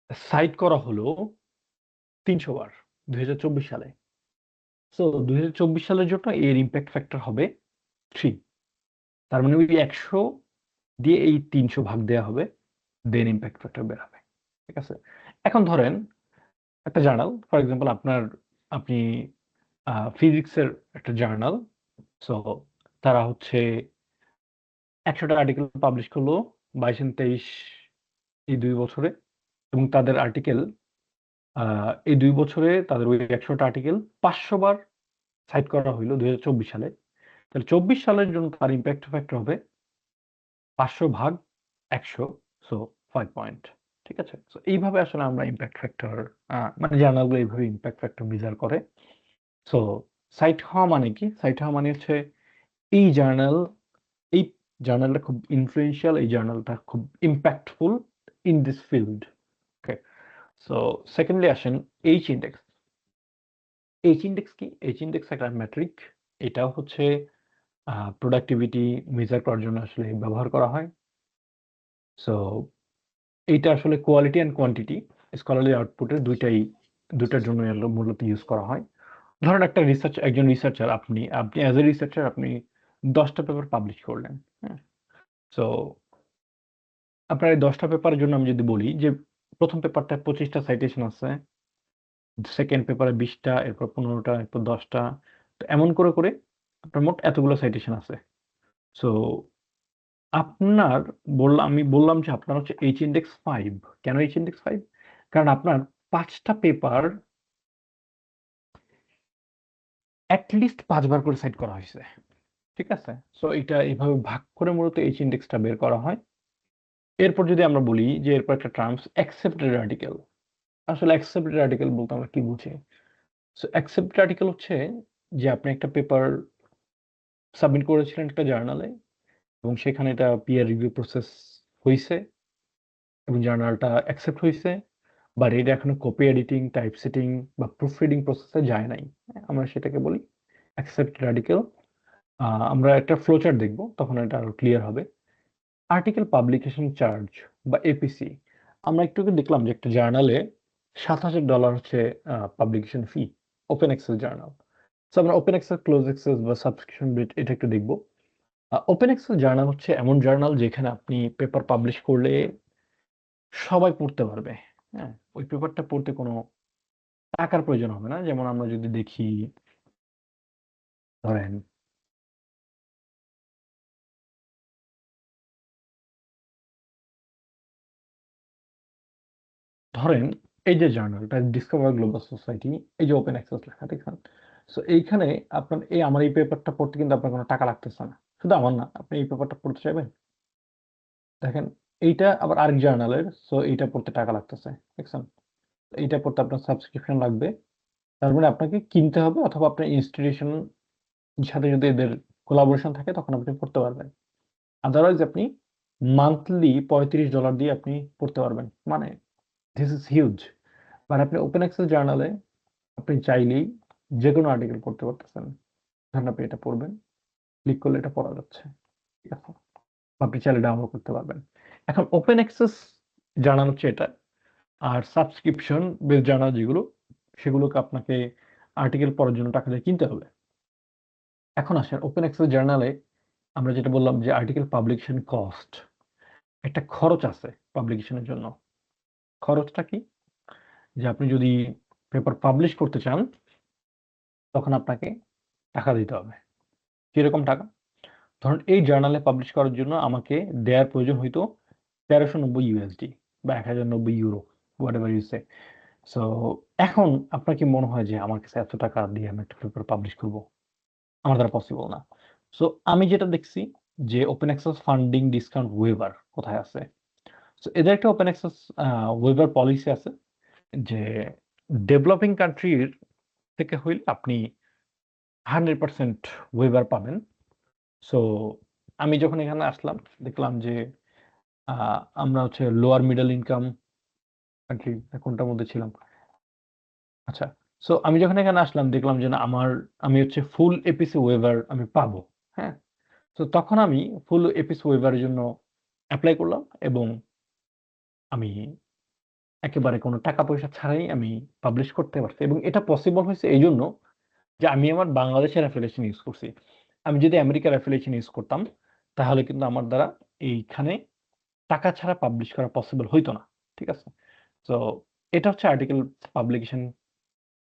সাইট করা হলো 300 বার 2024 সালে। সো 2024 সালের জন্য এর ইম্প্যাক্ট ফ্যাক্টর হবে 3। তার মানে ওই 100 দিয়ে এই 300 ভাগ দেওয়া হবে, দেন ইম্প্যাক্ট ফ্যাক্টর বের হবে। ঠিক আছে? এখন ধরেন একটা জার্নাল, ফর এক্সাম্পল আপনি ফিজিক্সের একটা জার্নাল। সো তারা হচ্ছে 100টা আর্টিকেল পাবলিশ করলো 22 এবং 23 এই 2 বছরে, এবং তাদের আর্টিকেল এই 2 বছরে তাদের ওই 100টা আর্টিকেল 500 বার সাইট করা হইলো 2024 সালে। তাহলে 24 সালের জন্য তার ইম্প্যাক্ট ফ্যাক্টর হবে 500 ভাগ 100, সো 5 পয়েন্ট। ঠিক আছে? সো এইভাবে আসলে আমরা ইম্প্যাক্ট ফ্যাক্টর, মানে জার্নালগুলো এইভাবে ইম্প্যাক্ট ফ্যাক্টর মেজার করে। সো সাইট হওয়া মানে কি? সাইট হওয়া মানে হচ্ছে এই জার্নাল, এই জার্নালটা খুব ইনফ্লুয়েন্সিয়াল, এই জার্নালটা খুব impactful in this field. Okay, so secondly আসেন এইচ ইন্ডেক্স। এইচ ইন্ডেক্স কি? এইচ ইন্ডেক্স একটা মেট্রিক। এটাও হচ্ছে প্রোডাক্টিভিটি মেজার করার জন্য আসলে ব্যবহার করা হয়। সো এইটা আসলে কোয়ালিটি অ্যান্ড কোয়ান্টিটি, স্কলারলি আউটপুটের দুইটার জন্য মূলত ইউজ করা হয়। ধরেন একটা একজন রিসার্চার, আপনি অ্যাজ এ রিসার্চার আপনি 10টা পেপার পাবলিশ করলেন। হ্যাঁ, সো আপনার এই 10টা পেপারের জন্য আমি যদি বলি যে প্রথম পেপারটায় 25টা সাইটেশন আছে, সেকেন্ড পেপারে 20টা, এরপর 15টা, এরপর 10টা। তো এমন করে করে আপনার মোট এতগুলো সাইটেশন আছে। সো আপনার আমি বললাম যে আপনার হচ্ছে এইচ ইন্ডেক্স 5। কেন এইচ ইন্ডেক্স 5? কারণ আপনার 5টা পেপার অ্যাটলিস্ট 5বার করে সাইট করা হয়েছে। ঠিক আছে? সো এটা এইভাবে ভাগ করে মূলত এইচ ইন্ডেক্সটা বের করা হয়। এরপর যদি আমরা বলি যে এরপর একটা টার্মস অ্যাকসেপ্টেড আর্টিকেল। আসলে অ্যাকসেপ্টেড আর্টিকেল বলতে আমরা কি বুঝি? সো অ্যাকসেপ্টেড আর্টিকেল হচ্ছে যে আপনি একটা পেপার সাবমিট করেছিলেন একটা জার্নালে, এবং সেখানে এটা পিয়ার রিভিউ প্রসেস হইছে এবং জার্নালটা অ্যাকসেপ্ট হইছে, বাট এটা এখনো কপি এডিটিং, টাইপ সেটিং বা প্রুফ রিডিং প্রসেসে যায় নাই। আমরা সেটাকে বলি অ্যাকসেপ্টেড আর্টিকেল। আমরা একটা ফ্লোচার্ট দেখব, তখন এটা আরো ক্লিয়ার হবে। আর্টিকেল পাবলিকেশন চার্জ বা এপিসি। আমরা একটু আগে দেখলাম যে একটা জার্নালে $7,000 হচ্ছে পাবলিকেশন ফি, ওপেন অ্যাক্সেস জার্নাল। সো আমরা ওপেন অ্যাক্সেস, ক্লোজ অ্যাক্সেস বা সাবস্ক্রিপশন রেট এটা একটু দেখব। ওপেন অ্যাক্সেস জার্নাল হচ্ছে এমন জার্নাল যেখানে আপনি পেপার পাবলিশ করলে সবাই পড়তে পারবে। হ্যাঁ, ওই পেপারটা পড়তে কোনো টাকার প্রয়োজন হবে না। যেমন আমরা যদি দেখি, ধরেন ধরেন এই যে জার্নালটা ডিসকভার গ্লোবাল সোসাইটি, এই যে ওপেন অ্যাক্সেস লেখা দেখছেন। সো এইখানে আপনার আমার এই পেপারটা পড়তে কিন্তু আপনার কোনো টাকা লাগতেছে না। শুধু আমার না, আপনি এই পেপারটা পড়তে চাইবেন, দেখেন এইটা আবার আরেক জার্নালের, সো এইটা পড়তে টাকা লাগতেছে, দেখছেন? এইটা পড়তে আপনার সাবস্ক্রিপশন লাগবে। তার মানে আপনাকে কিনতে হবে, অথবা আপনার ইনস্টিটিউশন সাথে যদি এদের কোলাবোরেশন থাকে তখন আপনি পড়তে পারবেন। আদারওয়াইজ আপনি মান্থলি $35 দিয়ে আপনি পড়তে পারবেন। মানে দিস ইজ হিউজ। বাট আপনি ওপেন অ্যাক্সেস জার্নালে আপনি চাইলেই যে কোনো আর্টিকেল পড়তে পারতেছেন। ধরেন আপনি এটা পড়বেন, ক্লিক করলে এটা পড়া যাচ্ছে। ঠিক আছে? বা আপনি চাইলে ডাউনলোড করতে পারবেন। এখন ওপেন অ্যাক্সেস জার্নাল হচ্ছে এটা। আর সাবস্ক্রিপশন বেস জার্নাল যেগুলো, সেগুলোকে আপনাকে আর্টিকেল পড়ার জন্য টাকা দিয়ে কিনতে হবে। এখন আসেন ওপেন অ্যাক্সেস জার্নালে আমরা যেটা বললাম যে আর্টিকেল পাবলিকেশন কস্ট, একটা খরচ আছে পাবলিকেশনের জন্য। খরচটা কি? যে আপনি যদি পেপার পাবলিশ করতে চান তখন আপনাকে টাকা দিতে হবে। কিরকম টাকা? ধরুন এই জার্নালে পাবলিশ করার জন্য আমাকে দেয়ার প্রয়োজন হইতো $1390 বা 1090 euro, whatever you say. So এখন আপনার কি মনে হয় যে আমার কাছে এত টাকা দিয়ে আমি একটা পেপার পাবলিশ করব? আমার দ্বারা পসিবল না। সো আমি যেটা দেখছি যে open access funding discount waiver কোথায় আছে। সো এদের একটা ওপেন অ্যাক্সেস ওয়েভার পলিসি আছে, যে ডেভেলপিং কান্ট্রির থেকে হইলে আপনি 100% ওয়েভার পাবেন। সো আমি যখন এখানে আসলাম দেখলাম যে আমরা হচ্ছে লোয়ার মিডল ইনকাম কান্ট্রি, কোনটার মধ্যে ছিলাম? আচ্ছা। সো আমি যখন এখানে আসলাম দেখলাম যে না, আমি হচ্ছে ফুল এপিসি ওয়েভার আমি পাবো। হ্যাঁ? তো তখন আমি ফুল এপিসি ওয়েভারের জন্য এপ্লাই করলাম, এবং আমি একেবারে কোনো টাকা পয়সা ছাড়াই আমি পাবলিশ করতে পারছি, এবং এটা পসিবল হয়েছে এইজন্য যে আমি আমার বাংলাদেশের অ্যাফিলিয়েশন ইউজ করছি। আমি যদি আমেরিকার অ্যাফিলিয়েশন ইউজ করতাম তাহলে কিন্তু আমার দ্বারা এইখানে টাকা ছাড়া পাবলিশ করা পসিবল হইতো না। ঠিক আছে? সো এটা হচ্ছে আর্টিকেল পাবলিকেশন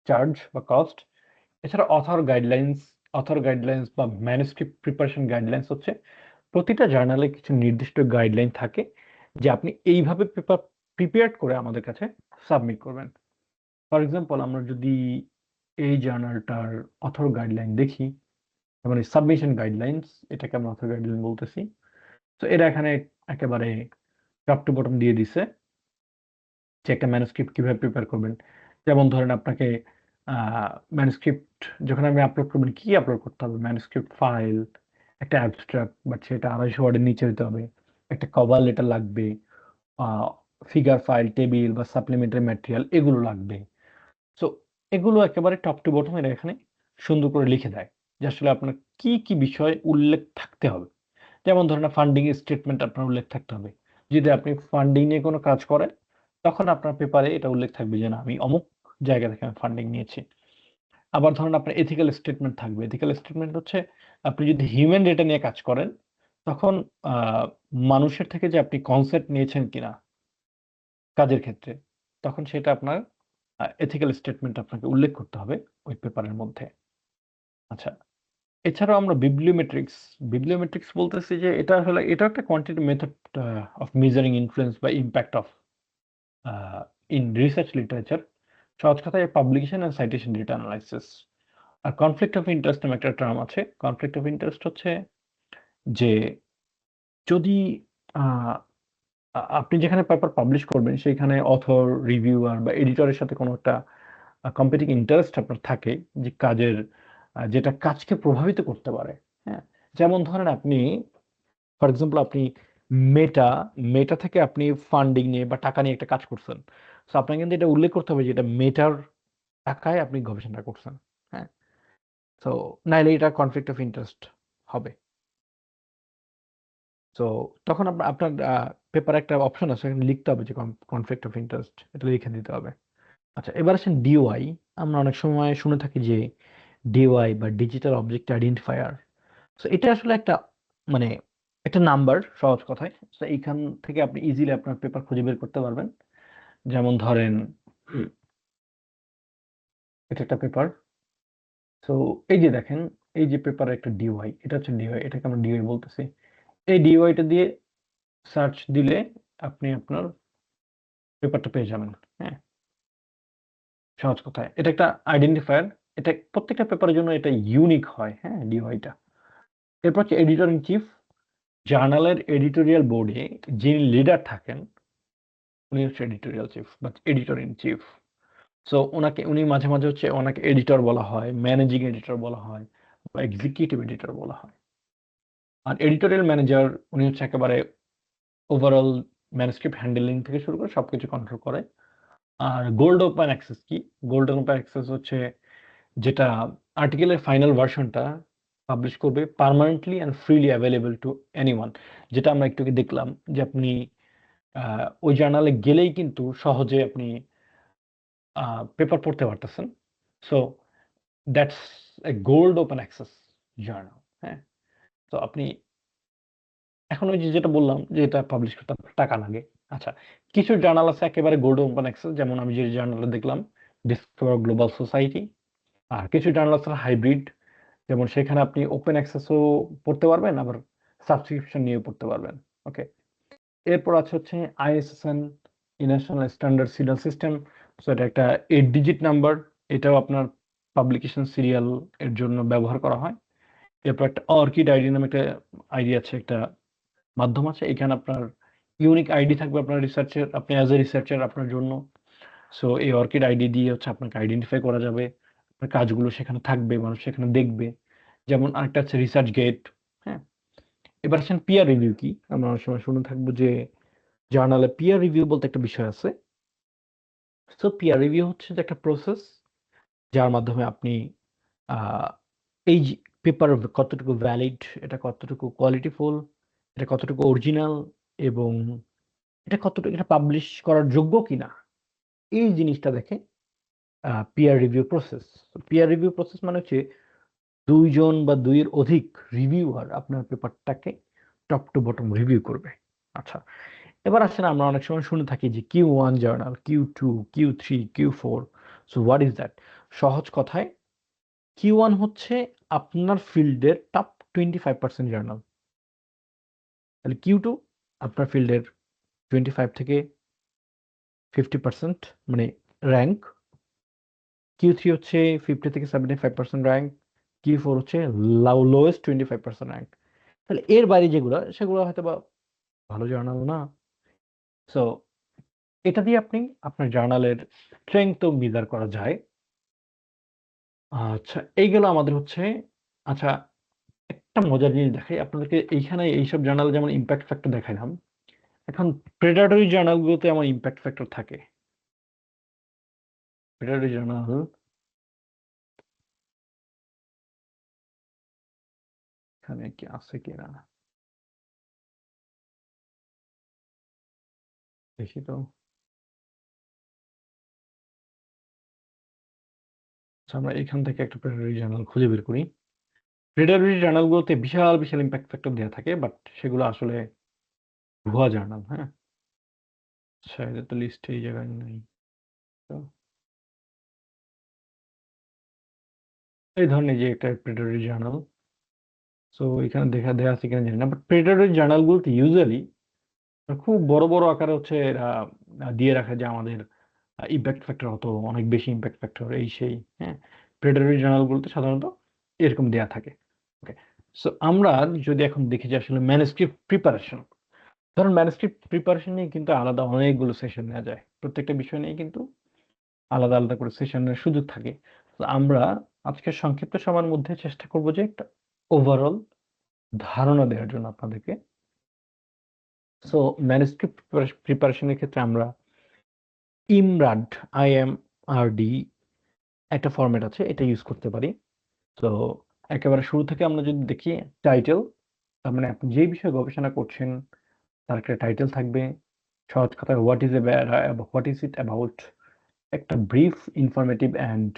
চার্জ বা কস্ট। এছাড়া অথর গাইডলাইন্স বা ম্যানুস্ক্রিপ্ট প্রিপারেশন গাইডলাইন্স হচ্ছে প্রতিটা জার্নালে কিছু নির্দিষ্ট গাইডলাইন থাকে যে আপনি এইভাবে পেপার প্রিপেয়ার করে আমাদের কাছে সাবমিট করবেন। ফর এক্সাম্পল আমরা যদি এই জার্নালটার অথর গাইডলাইন দেখি, মানে সাবমিশন গাইডলাইন্স, এটাকে আমরা অথর গাইডলাইন বলতেছি। তো এরা এখানে একেবারে টপ টু বটম দিয়ে দিছে যে একটা ম্যানুস্ক্রিপ্ট কিভাবে প্রিপেয়ার করবেন। যেমন ধরেন আপনাকে ম্যানুস্ক্রিপ্ট যখন আপনি আপলোড করবেন, কি আপলোড করতে হবে? ম্যানুস্ক্রিপ্ট ফাইল, একটা অ্যাবস্ট্রাক্ট, বাট সেটা 250 ওয়ার্ডের নিচে হতে হবে, একটা কভার লেটার লাগবে, ফিগার ফাইল, টেবিল বা সাপ্লিমেন্টারি ম্যাটেরিয়াল এগুলো লাগবে। সো এগুলো একেবারে টপ টু বটম এরা এখানে সুন্দর করে লিখে দেয় যে আসলে আপনার কি কি বিষয় উল্লেখ থাকতে হবে। যেমন ধরেন ফান্ডিং স্টেটমেন্ট আপনার উল্লেখ থাকতে হবে। যদি আপনি ফান্ডিং নিয়ে কোনো কাজ করেন তখন আপনার পেপারে এটা উল্লেখ থাকবে যে না, আমি অমুক জায়গা থেকে আমি ফান্ডিং নিয়েছি। আবার ধরুন আপনার এথিক্যাল স্টেটমেন্ট থাকবে। এথিক্যাল স্টেটমেন্ট হচ্ছে আপনি যদি হিউম্যান ডেটা নিয়ে কাজ করেন তখন মানুষের থেকে যে আপনি কনসেন্ট নিয়েছেন কিনা কাজের ক্ষেত্রে, তখন সেটা আপনার এথিক্যাল স্টেটমেন্ট আপনাকে উল্লেখ করতে হবে ওই পেপারের মধ্যে। আচ্ছা, এছাড়াও আমরা বিবলিওমেট্রিক্স বলতেছি যে এটা আসলে এটা একটা quantitative method of measuring influence বা impact of in research literature. সহজ কথায় publication and citation data analysis. আর কনফ্লিক্ট অফ ইন্টারেস্ট নামে একটা টার্ম আছে। কনফ্লিক্ট অফ ইন্টারেস্ট হচ্ছে যে যদি আহ, আপনি যেখানে পেপার পাবলিশ করবেন সেখানে অথর, রিভিউয়ার বা এডিটরের সাথে কোনো একটা কম্পিটিং ইন্টারেস্ট আপনার থাকে, যে কাজের যেটা কাজকে প্রভাবিত করতে পারে। হ্যাঁ, যেমন ধরেন আপনি ফর এক্সাম্পল আপনি মেটা মেটা থেকে আপনি ফান্ডিং নিয়ে বা টাকা নিয়ে একটা কাজ করছেন। তো আপনাকে কিন্তু এটা উল্লেখ করতে হবে যে এটা মেটার টাকায় আপনি গবেষণা করছেন। হ্যাঁ, তো নাইলে এটা কনফ্লিক্ট অফ ইন্টারেস্ট হবে। তো তখন আপনার পেপারে একটা অপশন আছে, এখানে লিখতে হবে যে কনফ্লিক্ট অফ ইন্টারেস্ট, এটা লিখে দিতে হবে। আচ্ছা, এবার আসেন ডিওআই। আমরা অনেক সময় শুনে থাকি যে ডিওআই বা ডিজিটাল অবজেক্ট আইডেন্টিফায়ার। তো এটা আসলে একটা মানে একটা নাম্বার, সহজ কথায়। তো এইখান থেকে আপনি ইজিলি আপনার পেপার খুঁজে বের করতে পারবেন। যেমন ধরেন এটা একটা পেপার। তো এই যে দেখেন, এই যে পেপারে একটা ডিওআই, এটা হচ্ছে ডিওআই, এটাকে আমরা ডিওআই বলতেছি। এই ডিওআইটা দিয়ে সার্চ দিলে আপনি আপনার পেপারটা পেয়ে যাবেন। হ্যাঁ, সহজ কথায় এটা একটা আইডেন্টিফায়ার। এটা প্রত্যেকটা পেপারের জন্য এটা ইউনিক হয়। হ্যাঁ, ডিওআইটা। এরপর হচ্ছে এডিটর ইন চিফ। জার্নালের এডিটোরিয়াল বোর্ডে যিনি লিডার থাকেন উনি হচ্ছে এডিটোরিয়াল চিফ বা এডিটর ইন চিফ। সো উনি মাঝে মাঝে হচ্ছে ওনাকে এডিটর বলা হয়, ম্যানেজিং এডিটর বলা হয় বা এক্সিকিউটিভ এডিটর বলা হয়। আর এডিটোরিয়াল ম্যানেজার উনি হচ্ছে একেবারে ওভারঅল ম্যানুস্ক্রিপ্ট হ্যান্ডেলিং থেকে শুরু করে সবকিছু কন্ট্রোল করে। আর গোল্ড ওপেন অ্যাক্সেস কি? গোল্ডেন ওপেন অ্যাক্সেস হচ্ছে যেটা আর্টিকেলের ফাইনাল ভার্সনটা পাবলিশ করবে permanently and freely available to anyone. যেটা আমরা একটু আগে দেখলাম যে আপনি ওই জার্নালে গেলেই কিন্তু সহজে আপনি পেপার পড়তে পারতেছেন। So that's a gold open access journal. হ্যাঁ, তো আপনি এখন ওই যে যেটা বললাম যে এটা পাবলিশ করতে আপনার টাকা লাগে। আচ্ছা, কিছু জার্নাল আছে একেবারে গোল্ড ওপেন অ্যাক্সেস, যেমন আমি যে জার্নালে দেখলাম ডিসকভার গ্লোবাল সোসাইটি। আর কিছু জার্নাল আছে হাইব্রিড, যেমন সেখানে আপনি ওপেন অ্যাক্সেসও পড়তে পারবেন, আবার সাবস্ক্রিপশন নিয়েও পড়তে পারবেন। ওকে, এরপর আছে হচ্ছে ISSN, national standard serial system. So এটা একটা 8 ডিজিট নাম্বার। এটাও আপনার পাবলিকেশন সিরিয়াল এর জন্য ব্যবহার করা হয়। এরপর একটা অর্কিড আইডি নামে একটা আইডি আছে, একটা মাধ্যম আছে। এখানে আপনার ইউনিক আইডি থাকবে আপনার রিসার্চের, আপনি অ্যাজ এ রিসার্চার আপনার জন্য। সো এই অর্কিড আইডি দিয়ে হচ্ছে আপনাকে আইডেন্টিফাই করা যাবে, আপনার কাজগুলো সেখানে থাকবে, মানুষ সেখানে দেখবে। যেমন আরেকটা আছে রিসার্চ গেট। হ্যাঁ, এবার আসেন পিয়ার রিভিউ কি? আমরা অনেক সময় শুনে থাকবো যে জার্নালে পিয়ার রিভিউ বলতে একটা বিষয় আছে। সো পিয়ার রিভিউ হচ্ছে যে একটা প্রসেস যার মাধ্যমে আপনি আহ, এই পেপার কতটুকু ভ্যালিড, এটা কতটুকু কোয়ালিটিফুল, এটা কতটুকু অরিজিনাল, এবং এটা কতটুকু এটা পাবলিশ করার যোগ্য কিনা, এই জিনিসটা দেখে peer review process. Peer review process মানে হচ্ছে দুইজন বা দুইয়ের অধিক রিভিউয়ার আপনার পেপারটাকে টপ টু বটম রিভিউ করবে। আচ্ছা, এবার আসেন আমরা অনেক সময় শুনে থাকি যে Q1 journal, Q2, Q3, Q4। So what is that? সহজ কথায় Q1 হচ্ছে আপনার ফিল্ডের টপ 25% জার্নাল। তাহলে Q2 আপনার ফিল্ডের 25 থেকে 50% মানে র্যাঙ্ক। Q3 হচ্ছে 50 থেকে 75% র্যাঙ্ক। Q4 হচ্ছে লোয়েস্ট 25% র্যাঙ্ক। তাহলে এর বাইরে যেগুলো সেগুলো হয়তো বা ভালো জার্নাল না। সো এটা দিয়ে আপনি আপনার জার্নালের স্ট্রেংথ মেজার করা যায়। আচ্ছা, এইগুলো আমাদের হচ্ছে। আচ্ছা, একটা মজার জিনিস দেখাই আপনাদেরকে। এইখানে এইসব জার্নাল যেমন ইম্প্যাক্ট ফ্যাক্টর দেখাইলাম, এখন প্রেডাটরি জার্নালগুলোতে আমার ইম্প্যাক্ট ফ্যাক্টর থাকে। প্রেডাটরি জার্নাল এখানে কি আছে কিনা দেখি তো। আচ্ছা, আমরা এখান থেকে একটা প্রেডাটরি জার্নাল খুঁজে বের করি। প্রেডাটরি জার্নালগুলোতে বিশাল বিশাল ইম্প্যাক্ট ফ্যাক্টর দেওয়া থাকে, বাট সেগুলো আসলে ভুয়া জার্নাল। হ্যাঁ, আচ্ছা, এটা তো লিস্টে এই জায়গায় নেই। তো এই ধরনের যে একটা প্রেডাটরি জার্নাল। সো এখানে দেয়া আছে কিনা জানি না, বাট প্রেডাটরি জার্নালগুলোতে ইউজুয়ালি খুব বড় বড় আকারে হচ্ছে এরা দিয়ে রাখে যে আমাদের ইম্প্যাক্ট ফ্যাক্টর হতো অনেক বেশি ইম্প্যাক্ট ফ্যাক্টর এই সেই। হ্যাঁ, প্রেডাটরি জার্নালগুলোতে সাধারণত এরকম দেয়া থাকে। ওকে, সো আমরা যদি এখন দেখি যে আসলে ম্যানুস্ক্রিপ্ট প্রিপারেশন, ধরুন ম্যানুস্ক্রিপ্ট প্রিপারেশন নিয়ে কিন্তু আলাদা অনেকগুলো সেশন নেওয়া যায়, প্রত্যেকটা বিষয় নিয়ে কিন্তু আলাদা আলাদা করে সেশনের সুযোগ থাকে। তো আমরা আজকের সংক্ষিপ্ত সময়ের মধ্যে চেষ্টা করব যে একটা ওভারঅল ধারণা দেওয়ার জন্য আপনাদেরকে। সো ম্যানুস্ক্রিপ্ট প্রিপারেশনের ক্ষেত্রে আমরা ইমরাড, IMRD একটা ফরম্যাট আছে, এটা ইউজ করতে পারি। তো একেবারে শুরু থেকে আমরা যদি দেখি টাইটেল, তার মানে আপনি যেই বিষয়ে গবেষণা করছেন তার একটা টাইটেল থাকবে। সহজ কথায় হোয়াট ইজ ইট অ্যাবাউট, একটা brief, informative and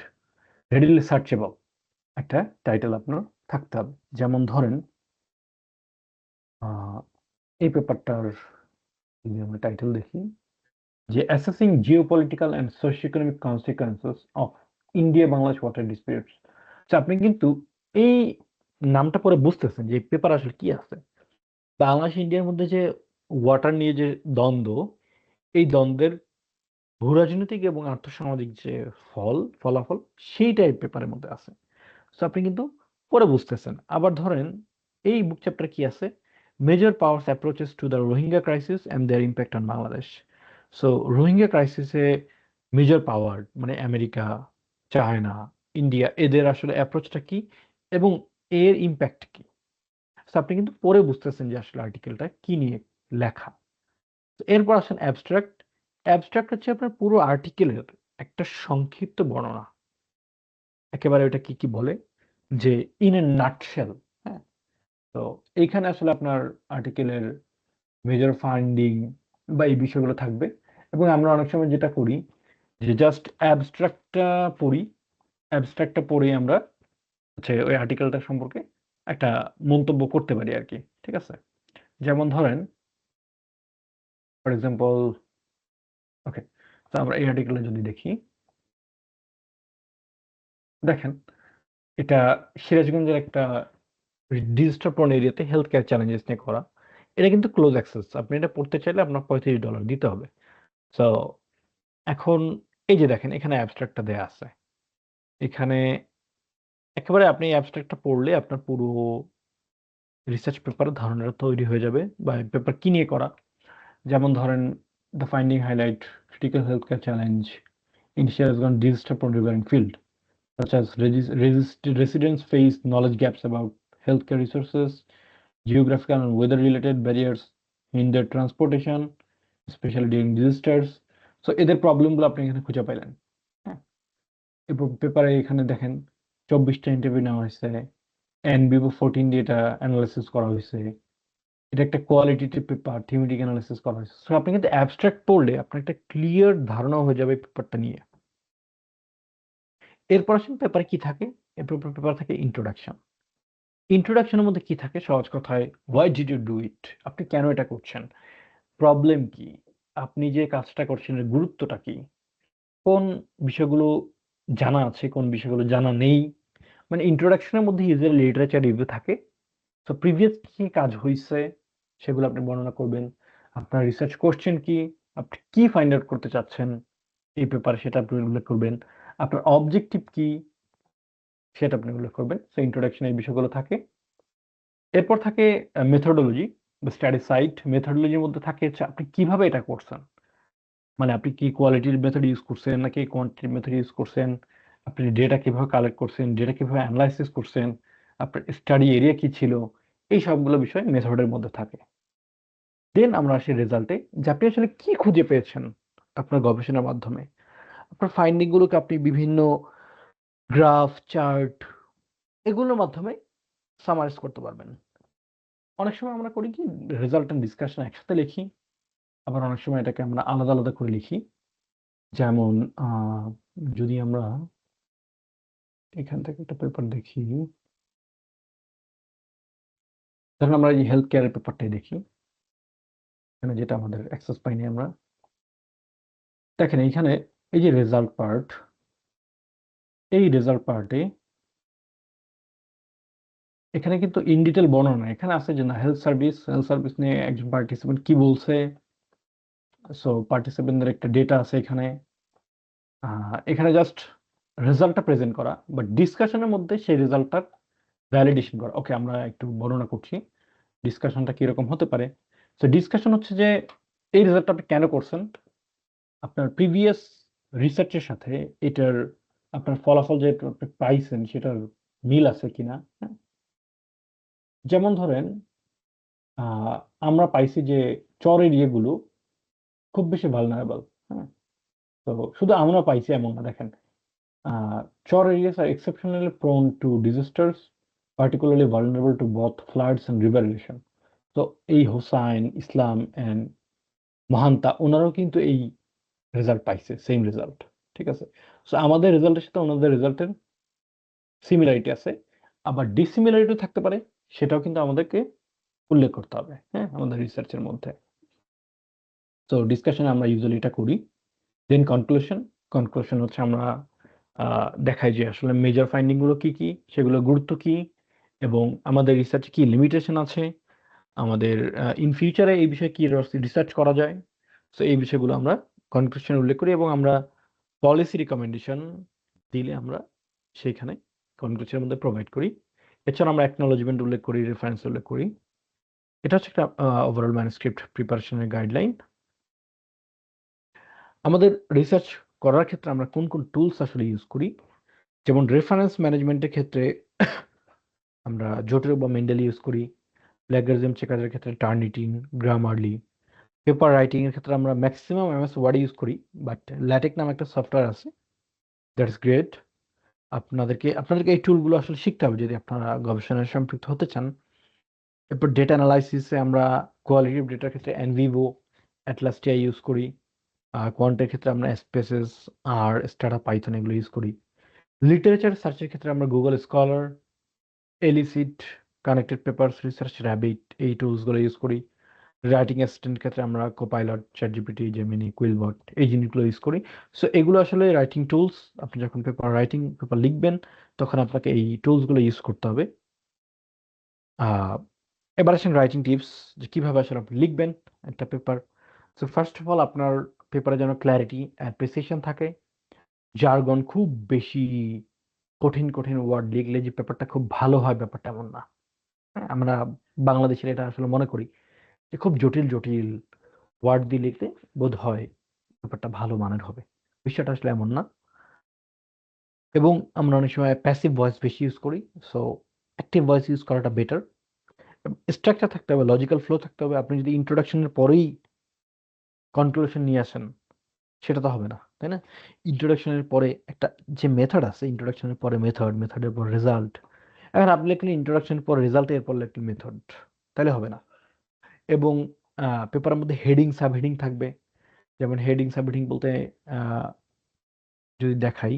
readily searchable একটা টাইটেল আপনার থাকতে হবে। যেমন ধরেন এই পেপারটার যদি আমরা টাইটেল দেখি যে assessing geopolitical and socio economic consequences of India Bangladesh water disputes. আপনি কিন্তু এই নামটা পরে বুঝতেছেন যে পেপার আসলে কি আছে। বাংলাদেশ ইন্ডিয়ার মধ্যে যে ওয়াটার নিয়ে যে দ্বন্দ্ব, এই দ্বন্দ্বের ভূরাজনৈতিক এবং আর্থসামাজিক যে ফলাফল, সেইটাই পেপারের মধ্যে আছে। সো আপনি কিন্তু পরে বুঝতেছেন। আবার ধরেন এই বুক চ্যাপ্টার কি আছে, major powers approaches to the Rohingya crisis and their impact on Bangladesh. So Rohingya ক্রাইসিসে মেজর পাওয়ার মানে আমেরিকা, চায়না, ইন্ডিয়া, এদের আসলে অ্যাপ্রোচটা কি এবং এর ইম্প্যাক্ট কি। সো আপনি কিন্তু পরে বুঝতেছেন যে আসলে আর্টিকেলটা কি নিয়ে লেখা। তো এরপর আসেন অ্যাবস্ট্রাক্ট। অ্যাবস্ট্রাক্ট হচ্ছে আপনার পুরো আর্টিকেলের একটা সংক্ষিপ্ত বর্ণনা, একেবারে ওটা কি কি বলে যে ইন এ নাটশেল। হ্যাঁ, তো এইখানে আসলে আপনার আর্টিকেলের মেজর ফাইন্ডিং বা এই বিষয়গুলো থাকবে। এবং আমরা অনেক সময় যেটা করি যে জাস্ট অ্যাবস্ট্রাক্টটা পড়ি, অ্যাবস্ট্রাক্টটা পড়ে আমরা হচ্ছে ওই আর্টিকেলটা সম্পর্কে একটা মন্তব্য করতে পারি আর কি। ঠিক আছে, যেমন ধরেন ফর এক্সাম্পল, ওকে, তো আমরা এই আর্টিকেলে যদি দেখি, দেখেন এটা সিরাজগঞ্জের একটা ডিজাস্টার প্রোন এরিয়াতে হেলথ কেয়ার চ্যালেঞ্জেস নিয়ে করা। এটা কিন্তু ক্লোজ অ্যাক্সেস, আপনি এটা পড়তে চাইলে আপনার $35 দিতে হবে। সো এখন এই যে দেখেন এখানে অ্যাবস্ট্রাক্টটা দেয়া আছে। এখানে একেবারে আপনি অ্যাবস্ট্রাক্টটা পড়লে আপনার পুরো রিসার্চ পেপারের ধারণাটা তৈরি হয়ে যাবে বা পেপার কি নিয়ে করা। যেমন ধরেন the finding highlight critical health care challenge in Sirajganj disaster prone riverine field, such as residents face knowledge gaps about healthcare resources, geographical and weather-related barriers hinder transportation, especially during disasters. So এদের প্রবলেমগুলো আপনি এখানে খুঁজে পাইলেন। হ্যাঁ, এরপর পেপারে এখানে দেখেন 24টা ইন্টারভিউ নেওয়া হয়েছে, NBV14 দিয়ে এটা অ্যানালাইসিস করা হয়েছে। এটা একটা কোয়ালিটেটিভ পেপার, থিমেটিক অ্যানালাইসিস করা হয়েছে। সো আপনি কিন্তু অ্যাবস্ট্রাক্ট পড়লে আপনার একটা ক্লিয়ার ধারণা হয়ে যাবে পেপারটা নিয়ে। এরপর আসেন পেপারে কি থাকে, এরপর পেপার থাকে ইন্ট্রোডাকশন। ইন্ট্রোডাকশনের মধ্যে কি থাকে, সহজ কথায় why did you do it, আপনি কেন এটা করছেন, প্রবলেম কি, আপনি যে কাজটা করছেন এর গুরুত্বটা কি, কোন বিষয়গুলো জানা আছে, কোন বিষয়গুলো জানা নেই। মানে ইন্ট্রোডাকশনের মধ্যে ইউজুয়ালি লিটারেচার রিভিউ থাকে। তো প্রিভিয়াস কি কাজ হইছে সেগুলো আপনি বর্ণনা করবেন। আপনার রিসার্চ কোশ্চেন কি, আপনি কি ফাইন্ড আউট করতে চাচ্ছেন এই পেপারে, সেটা আপনি উল্লেখ করবেন। আপনার অবজেক্টিভ কি সেটা আপনি উল্লেখ করবেন। সো ইন্ট্রোডাকশন এই বিষয়গুলো থাকে। এরপর থাকে মেথোডোলজি বা স্টাডি সাইট। মেথোডোলজির মধ্যে থাকে হচ্ছে আপনি কিভাবে এটা করছেন, মানে আপনি কি কোয়ালিটির মেথড ইউজ করছেন নাকি কোয়ান্টিটির মেথড ইউজ করছেন, আপনি ডেটা কিভাবে কালেক্ট করছেন, ডেটা কিভাবে অ্যানালাইসিস করছেন, আপনার স্টাডি এরিয়া কি ছিল, এই সবগুলো বিষয় মেথডের মধ্যে থাকে। দেন আমরা আসি রেজাল্টে, যে আপনি আসলে কি খুঁজে পেয়েছেন আপনার গবেষণার মাধ্যমে। আপনার ফাইন্ডিং গুলোকে আপনি বিভিন্ন গ্রাফ, চার্ট, এগুলোর মাধ্যমে সামারাইজ করতে পারবেন। অনেক সময় আমরা করি কি রেজাল্ট এন্ড ডিসকাশন একসাথে লিখি, আবার অনেক সময় এটাকে আমরা আলাদা আলাদা করে লিখি। যেমন যদি আমরা এখান থেকে একটা পেপার দেখি, ধরুন আমরা এই হেলথ কেয়ারের পেপারটাই দেখি, এখানে যেটা আমাদের অ্যাক্সেস পাইনি আমরা। দেখেন এইখানে এই যে রেজাল্ট পার্ট, এই রেজাল্ট পার্টে এখানে কিন্তু ইন ডিটেল বর্ণনা এখানে আছে যে না হেলথ সার্ভিস নিয়ে একজন পার্টিসিপেন্ট কি বলছে। সো পার্টিসিপেন্টদের একটা ডেটা আছে এখানে। এখানে জাস্ট রেজাল্টটা প্রেজেন্ট করা, বাট ডিসকাশনের মধ্যে সেই রেজাল্টটার ভ্যালিডেশন করা। ওকে, আমরা একটু বর্ণনা করছি ডিসকাশনটা কিরকম হতে পারে। সো ডিসকাশন হচ্ছে যে এই রেজাল্টটা আপনি কেন করছেন, আপনার প্রিভিয়াস রিসার্চের সাথে এটার আপনার ফলাফল যে আপনি পাইছেন সেটার মিল আছে কিনা। হ্যাঁ, যেমন ধরেন আমরা পাইছি যে চর এরিয়াগুলো খুব বেশি ভালনারেবল। হ্যাঁ, তো শুধু আমরা পাইছি এমন না, দেখেন chor areas are exceptionally prone to disasters, particularly vulnerable to both floods and river erosion. তো এই হোসাইন, ইসলাম এন্ড মহান্তা ওনারাও কিন্তু এই রেজাল্ট পাইছে, সেম রেজাল্ট। ঠিক আছে, সো আমাদের রেজাল্টের সাথে ওনাদের রেজাল্টের সিমিলারিটি আছে, আবার ডিসিমিলারিটি থাকতে পারে, সেটাও কিন্তু আমাদেরকে উল্লেখ করতে হবে, হ্যাঁ, আমাদের রিসার্চের মধ্যে। তো ডিসকাশনে আমরা ইউজুয়ালি এটা করি। দেন কনক্লুশন হচ্ছে আমরা দেখাই যে আসলে মেজর ফাইন্ডিং গুলো কি কি, সেগুলোর গুরুত্ব কি, এবং আমাদের রিসার্চে কি লিমিটেশন আছে, আমাদের ইন ফিউচারে এই বিষয়ে কি রিসার্চ করা যায়। সো এই বিষয়গুলো আমরা কনক্লুশন উল্লেখ করি, এবং আমরা পলিসি রিকমেন্ডেশন দিলে আমরা সেইখানে কনক্লুশনের মধ্যে প্রোভাইড করি। এছাড়া আমরা অ্যাকনোলজমেন্ট উল্লেখ করি, রেফারেন্স উল্লেখ করি। এটা হচ্ছে একটা ওভারঅল ম্যানুস্ক্রিপ্ট প্রিপারেশনের গাইডলাইন। আমাদের রিসার্চ করার ক্ষেত্রে আমরা কোন কোন টুলস আসলে ইউজ করি, যেমন রেফারেন্স ম্যানেজমেন্টের ক্ষেত্রে আমরা জোটেরো বা মেন্ডেল ইউজ করি। প্লেগারিজম চেকারের ক্ষেত্রে টার্নিটিন, গ্রামারলি। পেপার রাইটিং এর ক্ষেত্রে আমরা ম্যাক্সিমাম এমএস ওয়ার্ড ইউজ করি, বাট ল্যাটেক নামে একটা সফটওয়্যার আছে, দ্যাটস গ্রেট। আপনাদেরকে এই টুলগুলো আসলে শিখতে হবে যদি আপনারা গবেষণায় সম্পৃক্ত হতে চান। এরপর ডেটা অ্যানালাইসিসে আমরা কোয়ালিটিভ ডেটার ক্ষেত্রে এনভিভো, অ্যাটলাস টিআই ইউজ করি। কোয়ান্টের ক্ষেত্রে আমরা স্পেসেস আর স্টাডা পাইথন এগুলো ইউজ করি। লিটারেচার সার্চের ক্ষেত্রে আমরা Google Scholar, Elicit, Connected Papers Research, Rabbit, এই টুলসগুলো ইউজ করি। রাইটিং অ্যাসিস্ট্যান্ট ক্ষেত্রে আমরা কোপাইলট, চ্যাটজিপিটি, জেমিনি, কুইলবট, এই জিনিসগুলো ইউজ করি। সো এগুলো আসলে রাইটিং টুলস। আপনি যখন পেপার লিখবেন তখন আপনাকে এই টুলসগুলো ইউজ করতে হবে। এবার আসেন রাইটিং টিপস, যে কিভাবে আসলে আপনি লিখবেন একটা paper. So first of all আপনার পেপারে যেন ক্ল্যারিটি অ্যান্ড প্রিসিশন থাকে। জার্গন খুব বেশি কঠিন কঠিন ওয়ার্ড লিখলে যে পেপারটা খুব ভালো হয় ব্যাপারটা এমন না। হ্যাঁ, আমরা বাংলাদেশের এটা আসলে মনে করি যে খুব জটিল জটিল ওয়ার্ড দিয়ে লিখলে বোধ হয় ব্যাপারটা ভালো মানের হবে, বিষয়টা আসলে এমন না। এবং আমরা অনেক সময় প্যাসিভ ভয়েস বেশি ইউজ করি, সো অ্যাক্টিভ ভয়েস ইউজ করাটা বেটার। স্ট্রাকচার থাকতে হবে, লজিক্যাল ফ্লো থাকতে হবে। আপনি যদি ইন্ট্রোডাকশনের পরেই কনক্লুশন নিয়ে আসেন সেটা তো হবে না, তাই না? ইন্ট্রোডাকশনের পরে একটা যে মেথড আছে, ইন্ট্রোডাকশনের পরে মেথডের পর রেজাল্ট। এখন আপনি লিখলেন ইন্ট্রোডাকশনের পর রেজাল্ট, এরপর লিখলেন মেথড, তাহলে হবে না। এবং পেপারের মধ্যে হেডিং সাব হেডিং থাকবে। যেমন হেডিং সাব হেডিং বলতে আহ, যদি দেখাই,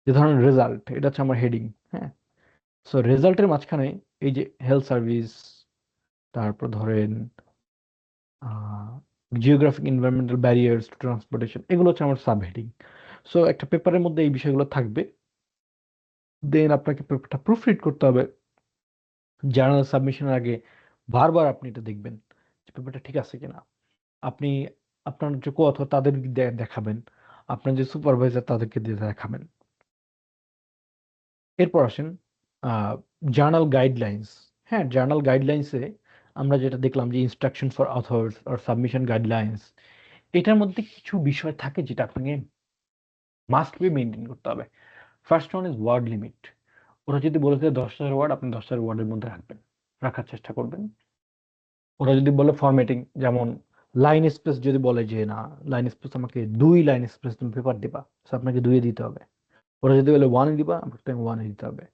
যে ধরেন রেজাল্ট, এটা হচ্ছে আমার হেডিং। হ্যাঁ, সো রেজাল্টের মাঝখানে এই যে হেলথ সার্ভিস, তারপর ধরেন geographic environmental barriers two transportation, এগুলো হচ্ছে আমার সাব হেডিং। সো একটা পেপারের মধ্যে এই বিষয়গুলো থাকবে। দেন আপনাকে পেপারটা প্রুফ রিড করতে হবে। জার্নাল সাবমিশনের আগে বারবার আপনি এটা দেখবেন যে পেপারটা ঠিক আছে কিনা। আপনি আপনার যে কো অথবা তাদের দেখাবেন, আপনার যে সুপারভাইজার তাদেরকে দিয়ে দেখাবেন। এরপর আসেন জার্নাল গাইডলাইন্স। হ্যাঁ, জার্নাল গাইডলাইন্সে আমরা যেটা দেখলাম যে ইনস্ট্রাকশন ফর অথর্স আর সাবমিশন গাইডলাইন্স, এটার মধ্যে কিছু বিষয় থাকে যেটা আপনাকে মাস্ট বি মেনটেন করতে হবে। First one is word limit. ওরা যদি বলে যে 10,000 ওয়ার্ড, আপনি 10,000 ওয়ার্ডের মধ্যে রাখার চেষ্টা করবেন। ওরা যদি বলে ফরম্যাটিং, যেমন লাইন স্পেস যদি বলে যে না, লাইন স্পেস আমাকে 2 লাইন স্পেস তুমি পেপার দিবা, সো আপনাকে 2 দিতে হবে। ওরা যদি বলে 1 দিবা, আপনাকে 1 দিতে হবে।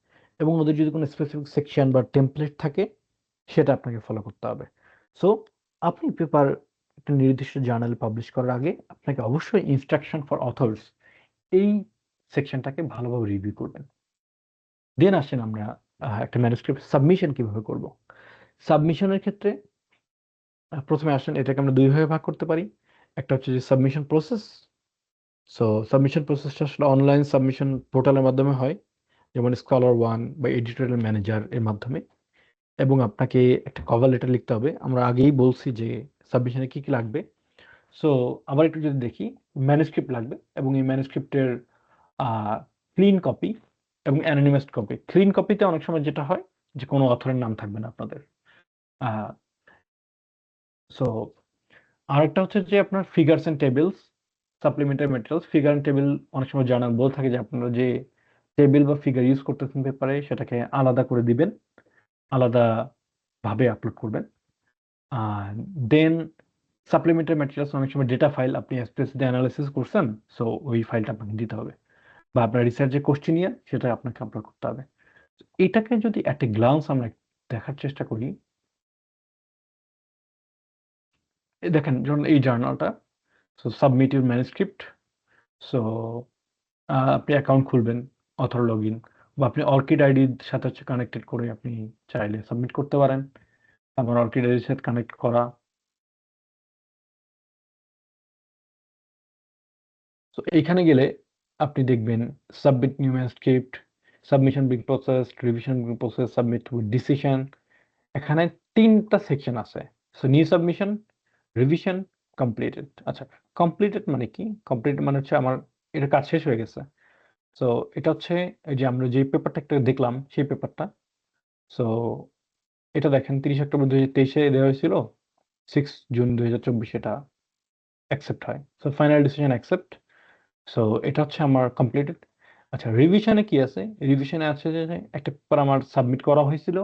এবং ওদের যদি কোনো স্পেসিফিক সেকশন বা টেমপ্লেট থাকে, সেটা আপনাকে ফলো করতে হবে। সো আপনি পেপার একটা নির্দিষ্ট জার্নালে পাবলিশ করার আগে আপনাকে অবশ্যই ইনস্ট্রাকশন ফর অথর্স এই সেকশনটাকে ভালোভাবে রিভিউ করবেন। দেন আসেন আমরা একটা ম্যানুস্ক্রিপ্ট সাবমিশন কিভাবে করব। সাবমিশনের ক্ষেত্রে প্রথমে আসেন এটাকে আমরা 2 ভাগে ভাগ করতে পারি। একটা হচ্ছে যে সাবমিশন প্রসেস। সো সাবমিশন প্রসেসটা আসলে অনলাইন সাবমিশন পোর্টালের মাধ্যমে হয়। যেমন স্কলার ওয়ান বা এডিটোরিয়াল ম্যানেজার এর মাধ্যমে, এবং আপনাকে একটা কভার লেটার লিখতে হবে। আমরা আগেই বলছি যে সাবমিশনে কি কি লাগবে। সো আবার একটু যদি দেখি, ম্যানুস্ক্রিপ্ট লাগবে, এবং এই ম্যানুস্ক্রিপ্টের ক্লিন কপি এবং অ্যানোনিমাস কপি। ক্লিন কপিতে অনেক সময় যেটা হয় যে কোনো অথরের নাম থাকবে না আপনাদের। সো আরেকটা হচ্ছে যে আপনার figures and tables, supplementary materials. Figure and table অনেক সময় জার্নাল বলে থাকে যে আপনারা যে টেবিল বা ফিগার ইউজ করতেছেন পেপারে, সেটাকে আলাদা করে দিবেন, আলাদা ভাবে আপলোড করবেন। দেন সাপ্লিমেন্টারি ম্যাটেরিয়ালস, অনেক সময় ডেটা ফাইল আপনি এসপিএস দিয়ে অ্যানালাইসিস করছেন, সো ওই ফাইলটা আপনাকে দিতে হবে, বা আপনার রিসার্চের কোশ্চেনিয়ার সেটা আপনাকে আপলোড করতে হবে। এটাকে যদি অ্যাট এ গ্লান্স আমরা দেখার চেষ্টা করি, দেখেন যখন এই জার্নালটা, so submit your manuscript. So আপনি অ্যাকাউন্ট খুলবেন, অথর লগ ইন, বা আপনি অর্কিড আইডির সাথে হচ্ছে কানেক্টেড করে আপনি চাইলে সাবমিট করতে পারেন। আমার অর্কিড আইডির সাথে কানেক্ট করা। তো এইখানে গেলে আপনি দেখবেন submit new manuscript, submission being process, revision being process, submit with decision. এখানে 3টা সেকশন আছে। So new submission, revision, completed. আচ্ছা, কমপ্লিটেড মানে কি? কমপ্লিটেড মানে হচ্ছে আমার এটা কাজ শেষ হয়ে গেছে। সো এটা হচ্ছে এই যে আমরা যে পেপারটা একটা দেখলাম সেই পেপারটা। সো এটা দেখেন 30 অক্টোবর 2023-এ দেওয়া হয়েছিল, 6 জুন 2024 এটা অ্যাকসেপ্ট হয়। So final decision accept. So এটা হচ্ছে আমার কমপ্লিটেড। আচ্ছা, রিভিশনে কি আছে? রিভিশনে আছে যে একটা পেপার আমার সাবমিট করা হয়েছিল,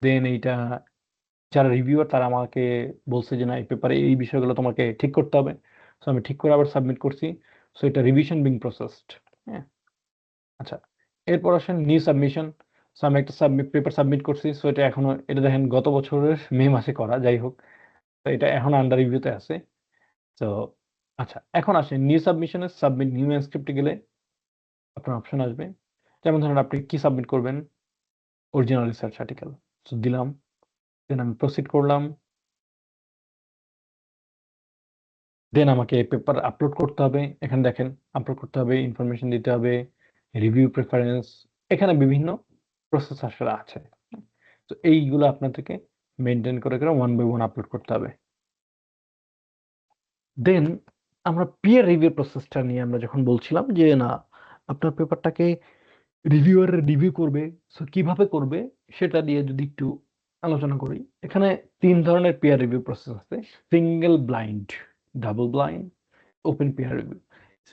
দেন এইটা যারা রিভিউয়ার তারা আমাকে বলছে যে না, এই পেপারে এই বিষয়গুলো তোমাকে ঠিক করতে হবে। সো আমি ঠিক করে আবার সাবমিট করছি। সো এটা রিভিশন বিং প্রসেসড। হ্যাঁ, আচ্ছা, এরপর আসেন নিউ সাবমিশন। সো আমি একটা পেপার সাবমিট করছি। সো এটা এখনো, এটা দেখেন গত বছরের মে মাসে করা, যাই হোক। তো এটা এখন আন্ডার রিভিউতে আছে। তো আচ্ছা, এখন আসেন নিউ সাবমিশনে, সাবমিট নিউ ম্যানুস্ক্রিপ্টে গেলে আপনার অপশন আসবে। যেমন ধরেন আপনি কি সাবমিট করবেন? Original research article. সো দিলাম, দেন আমি প্রসিড করলাম। দেন আমাকে পেপার আপলোড করতে হবে। এখানে দেখেন আপলোড করতে হবে, ইনফরমেশন দিতে হবে, রিভিউ প্রেফারেন্স, এখানে বিভিন্ন প্রসেস আসলে আছে। তো এইগুলো আপনাদেরকে মেনটেন করে করে 1 বাই 1 আপলোড করতে হবে। দেন আমরা পিয়ার রিভিউ প্রসেসটা নিয়ে আমরা যখন বলছিলাম যে না, আপনার পেপারটাকে রিভিউয়ার রিভিউ করবে, সো কিভাবে করবে সেটা নিয়ে যদি একটু আলোচনা করি। এখানে 3 ধরনের পিয়ার রিভিউ প্রসেস আছে: single blind, double blind, open peer review.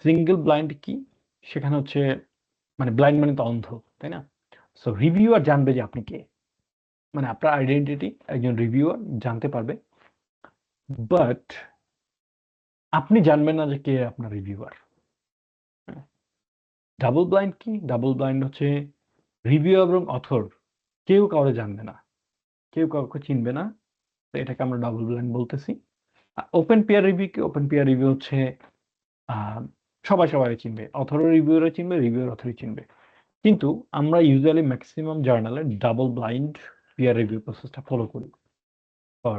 Single blind কি? সেখানে হচ্ছে মানে ব্লাইন্ড মানে তো অন্ধ, তাই না? সো রিভিউয়ার জানবে যে আপনি কে, মানে আপনার আইডেন্টিটি একজন রিভিউয়ার জানতে পারবে, বাট আপনি জানবেন না যে কে আপনার রিভিউয়ার। ডাবল ব্লাইন্ড কি? ডাবল ব্লাইন্ড হচ্ছে রিভিউ এবং অথর কেউ কাউরে জানবে না, কেউ কাউকে চিনবে না। তো এটাকে আমরা ডাবল ব্লাইন্ড বলতেছি। ওপেন পিয়ার রিভিউ কি? ওপেন পিয়ার রিভিউ হচ্ছে আহ, সবাই সবাই চিনবে, অথর রিভিউরা চিনবে, রিভিউর অথরই চিনবে। কিন্তু আমরা ইউজুয়ালি ম্যাক্সিমাম জার্নালে ডাবল ব্লাইন্ড পিয়ার রিভিউ প্রসেসটা ফলো করি ফর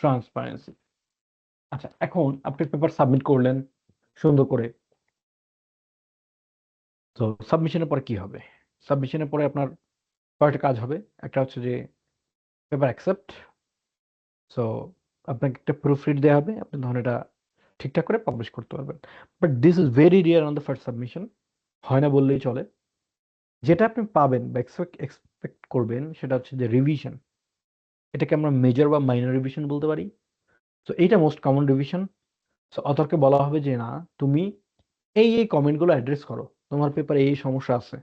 ট্রান্সপারেন্সি। আচ্ছা, এখন আপনি পেপার সাবমিট করলেন সুন্দর করে। তো সাবমিশনের পরে কি হবে? সাবমিশনের পরে আপনার কয়েকটা কাজ হবে। একটা হচ্ছে যে পেপার অ্যাকসেপ্ট। সো আপনাকে একটা প্রুফ রিড দেওয়া হবে, আপনি তখন এটা ঠিকঠাক করে পাবলিশ করতে পারবেন। But this is very rear on the first submission, হয় না বললেই চলে। যেটা আপনি পাবেন বা এক্সপেক্ট করবেন সেটা হচ্ছে যে রিভিশন। এটাকে আমরা মেজর বা মাইনর রিভিশন বলতে পারি। সো এইটা মোস্ট কমন রিভিশন। সো অথরকে বলা হবে যে না, তুমি এই কমেন্টগুলো অ্যাড্রেস করো, তোমার পেপারে এই সমস্যা আছে।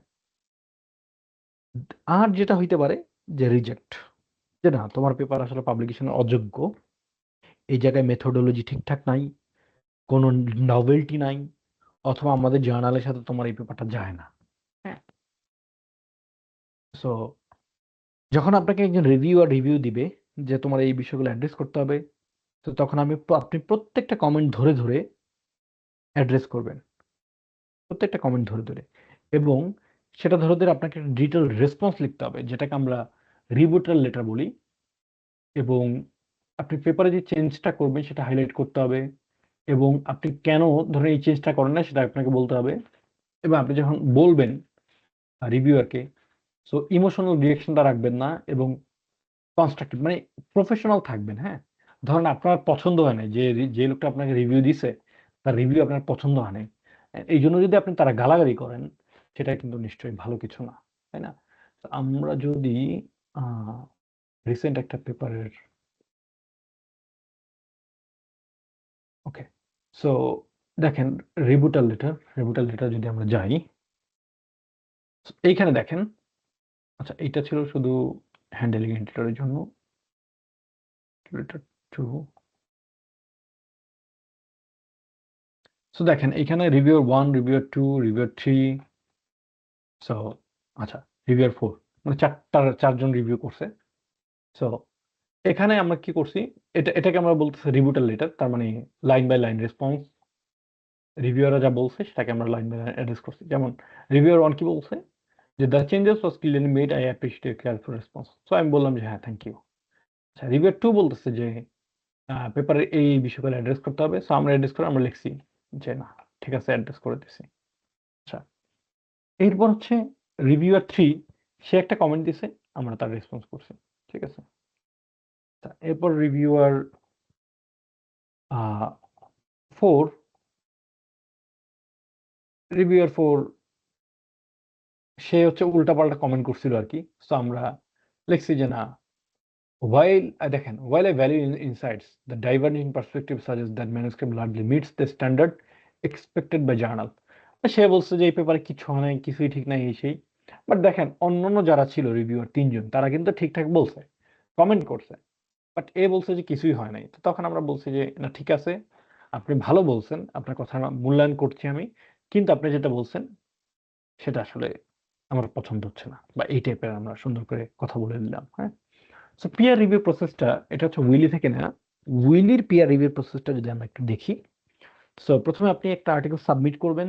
আর যেটা হইতে পারে যে রিজেক্ট, যে না, তোমার পেপার আসলে পাবলিকেশনের অযোগ্য, এই জায়গায় মেথোডোলজি ঠিকঠাক নাই, কোনো নভেলটি নাই, অথবা আমাদের জার্নালের সাথে তোমার এই পেপারটা যায় না। হ্যাঁ, সো যখন আপনাকে একজন রিভিউয়ার রিভিউ দিবে যে তোমার এই বিষয়গুলো অ্যাড্রেস করতে হবে, তো তখন আপনি প্রত্যেকটা কমেন্ট ধরে ধরে অ্যাড্রেস করবেন, প্রত্যেকটা কমেন্ট ধরে ধরে, এবং সেটা ধরে ধরে আপনাকে একটা ডিটেল রেসপন্স লিখতে হবে, যেটাকে আমরা রিবুটাল লেটার বলি। এবং আপনি পেপারে যে চেঞ্জটা করবেন সেটা হাইলাইট করতে হবে, এবং আপনি কেন ধরেন এই চেঞ্জটা করেন না সেটা আপনাকে বলতে হবে। এবং আপনি যখন বলবেন রিভিউয়ারকে। সো ইমোশনাল রিয়েকশনটা রাখবেন না এবং কনস্ট্রাকটিভ মানে প্রফেশনাল থাকবেন, হ্যাঁ? ধরেন আপনার পছন্দ হয় নাই যে লোকটা আপনাকে রিভিউ দিছে, তার রিভিউ আপনার পছন্দ হয় নাই। এইজন্য যদি আপনি তারা গালাগালি করেন, সেটা কিন্তু নিশ্চয়ই ভালো কিছু না, তাই না? তো আমরা যদি আ রিসেন্ট একটা পেপারের ওকে। সো দেখেন রিবুটাল লেটার যদি আমরা যাই, এইখানে দেখেন, আচ্ছা এইটা ছিল শুধু হ্যান্ডেলিং এডিটরের জন্য। লেটার 2 সো দেখেন এইখানে রিভিউয়ার 1, রিভিউয়ার 2, রিভিউয়ার 3 সো আচ্ছা রিভিউয়ার 4 মানে 4 জন রিভিউ করছে। সো এখানে আমরা কি করছি, এটাকে আমরা বলতেছি রিবুটাল লেটার, তার মানে লাইন বাই লাইন রেসপন্স। রিভিউয়াররা যা বলছে সেটাকে আমরা লাইন বাই লাইন অ্যাড্রেস করছি। যেমন রিভিউয়ার 1 কি বলছে যে the changes was clearly made, I appreciate careful response. So আমি বললাম যে হ্যাঁ থ্যাংক ইউ। আচ্ছা রিভিউয়ার 2 বলতেছে যে পেপারের এই বিষয়গুলো অ্যাড্রেস করতে হবে। সো আমরা অ্যাড্রেস করে আমরা লিখছি যে না ঠিক আছে অ্যাড্রেস করে দিছি। আচ্ছা এরপর হচ্ছে রিভিউয়ার 3 সে একটা কমেন্ট দিছে, আমরা তার রেসপন্স করছি। ঠিক আছে? এরপর রিভিউয়ার 4 সে হচ্ছে উল্টাপাল্টা কমেন্ট করছিল আর কি। সো আমরা লিখছি যে না দেখেন while I value insights, the diverging perspective suggests that manuscript largely meets the standard expected by journal. সে বলছে যে এই পেপারে কিছু হয় নাই, কিছুই ঠিক নাই এই সেই। বাট দেখেন অন্যান্য যারা ছিল রিভিউয়ার 3 জন তারা কিন্তু ঠিকঠাক বলছে, কমেন্ট করছে। বাট এ বলছে যে কিছুই হয় নাই। তো তখন আমরা বলছি যে না ঠিক আছে, আপনি ভালো বলছেন, আপনার কথা মূল্যায়ন করছি আমি। কিন্তু আপনি যেটা বলছেন সেটা আসলে আমার পছন্দ হচ্ছে না। বা এই টাইপের আমরা সুন্দর করে কথা বলে দিলাম, হ্যাঁ? সো পিয়ার রিভিউ প্রসেসটা এটা হচ্ছে উইলি থেকে নেওয়া। উইলির পিয়ার রিভিউ প্রসেসটা যদি আমরা একটু দেখি। সো প্রথমে আপনি একটা আর্টিকেল সাবমিট করবেন।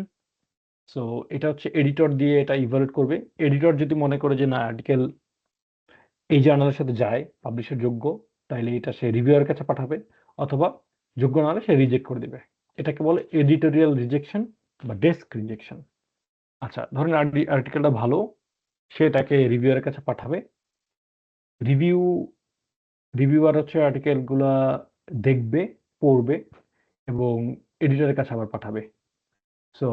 সো এটা হচ্ছে এডিটর দিয়ে এটা ইভালুয়েট করবে। এডিটর যদি মনে করে যে না আর্টিকেল এই জার্নালের সাথে যায়, পাবলিশের যোগ্য, তাইলে এটা সে রিভিউয়ারের কাছে পাঠাবে, অথবা যোগ্য না হলে সে রিজেক্ট করে দিবে। এটাকে বলে এডিটোরিয়াল রিজেকশন বা ডেস্ক রিজেকশন। আচ্ছা ধরেন আর্টিকেলটা ভালো, সে এটাকে রিভিউয়ারের কাছে পাঠাবে। রিভিউ রিভিউয়ার হচ্ছে আর্টিকেলগুলা দেখবে, পড়বে এবং এডিটরের কাছে আবার পাঠাবে। সো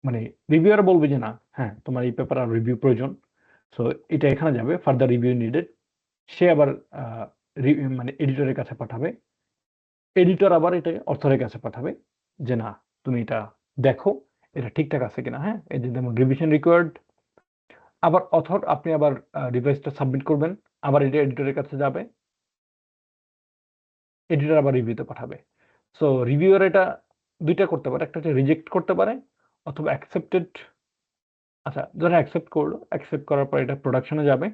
মানে রিভিউয়ার বলবে যে না হ্যাঁ তোমার এই পেপার আর রিভিউ প্রয়োজন। সো এটা এখানে যাবে ফার্দার রিভিউ নিডেড। সে আবার মানে এডিটরের কাছে পাঠাবে। এডিটর আবার এটা অথরের কাছে পাঠাবে যে না তুমি এটা দেখো, এটা ঠিকঠাক আছে কিনা, হ্যাঁ? এই যে যেমন রিভিশন রিকোয়ার্ড। আবার অথর আপনি আবার রিভাইসটা সাবমিট করবেন, আবার এটা এডিটরের কাছে যাবে, এডিটর আবার রিভিউতে পাঠাবে। সো রিভিউয়ার এটা ২ টা করতে পারে। একটা হচ্ছে রিজেক্ট করতে পারে অথবা অ্যাকসেপ্টেড। আচ্ছা ধরেন অ্যাকসেপ্ট করলো, অ্যাকসেপ্ট করার পর এটা প্রোডাকশনে যাবে।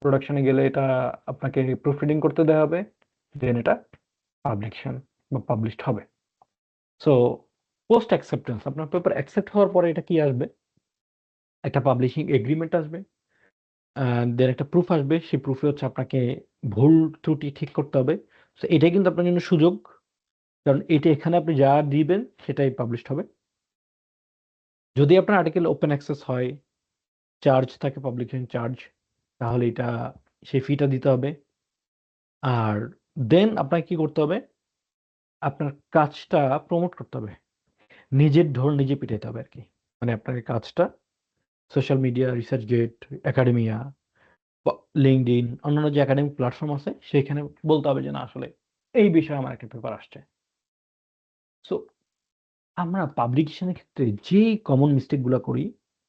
প্রোডাকশনে গেলে এটা আপনাকে প্রুফ রিডিং করতে দেওয়া হবে। দেন এটা পাবলিকেশন বা পাবলিশড হবে। সো পোস্ট অ্যাকসেপ্টেন্স আপনার পেপার অ্যাকসেপ্ট হওয়ার পরে এটা কি আসবে? একটা পাবলিশিং এগ্রিমেন্ট আসবে। দেন একটা প্রুফ আসবে। সেই প্রুফে হচ্ছে আপনাকে ভুল ত্রুটি ঠিক করতে হবে। সো এটাই কিন্তু আপনার জন্য সুযোগ। কারণ এটা এখানে আপনি যা দিবেন সেটাই পাবলিশড হবে। যদি আপনার আর্টিকেল ওপেন অ্যাক্সেস হয়, চার্জ থাকে পাবলিকেশন চার্জ, তাহলে এটা সেই ফিটা দিতে হবে। আর দেন আপনাকে কি করতে হবে? আপনার কাজটা প্রমোট করতে হবে। নিজের ঢোল নিজে পিটাইতে হবে আরকি। মানে আপনার এই কাজটা সোশ্যাল মিডিয়া, রিসার্চগেট, একাডেমিয়া, লিঙ্কডইন অন্যান্য যে একাডেমিক প্ল্যাটফর্ম আছে সেখানে বলতে হবে যে না আসলে এই বিষয়ে আমার একটা পেপার আসছে। সো আমরা পাবলিকেশনের ক্ষেত্রে যে কমন মিস্টেক গুলা করি,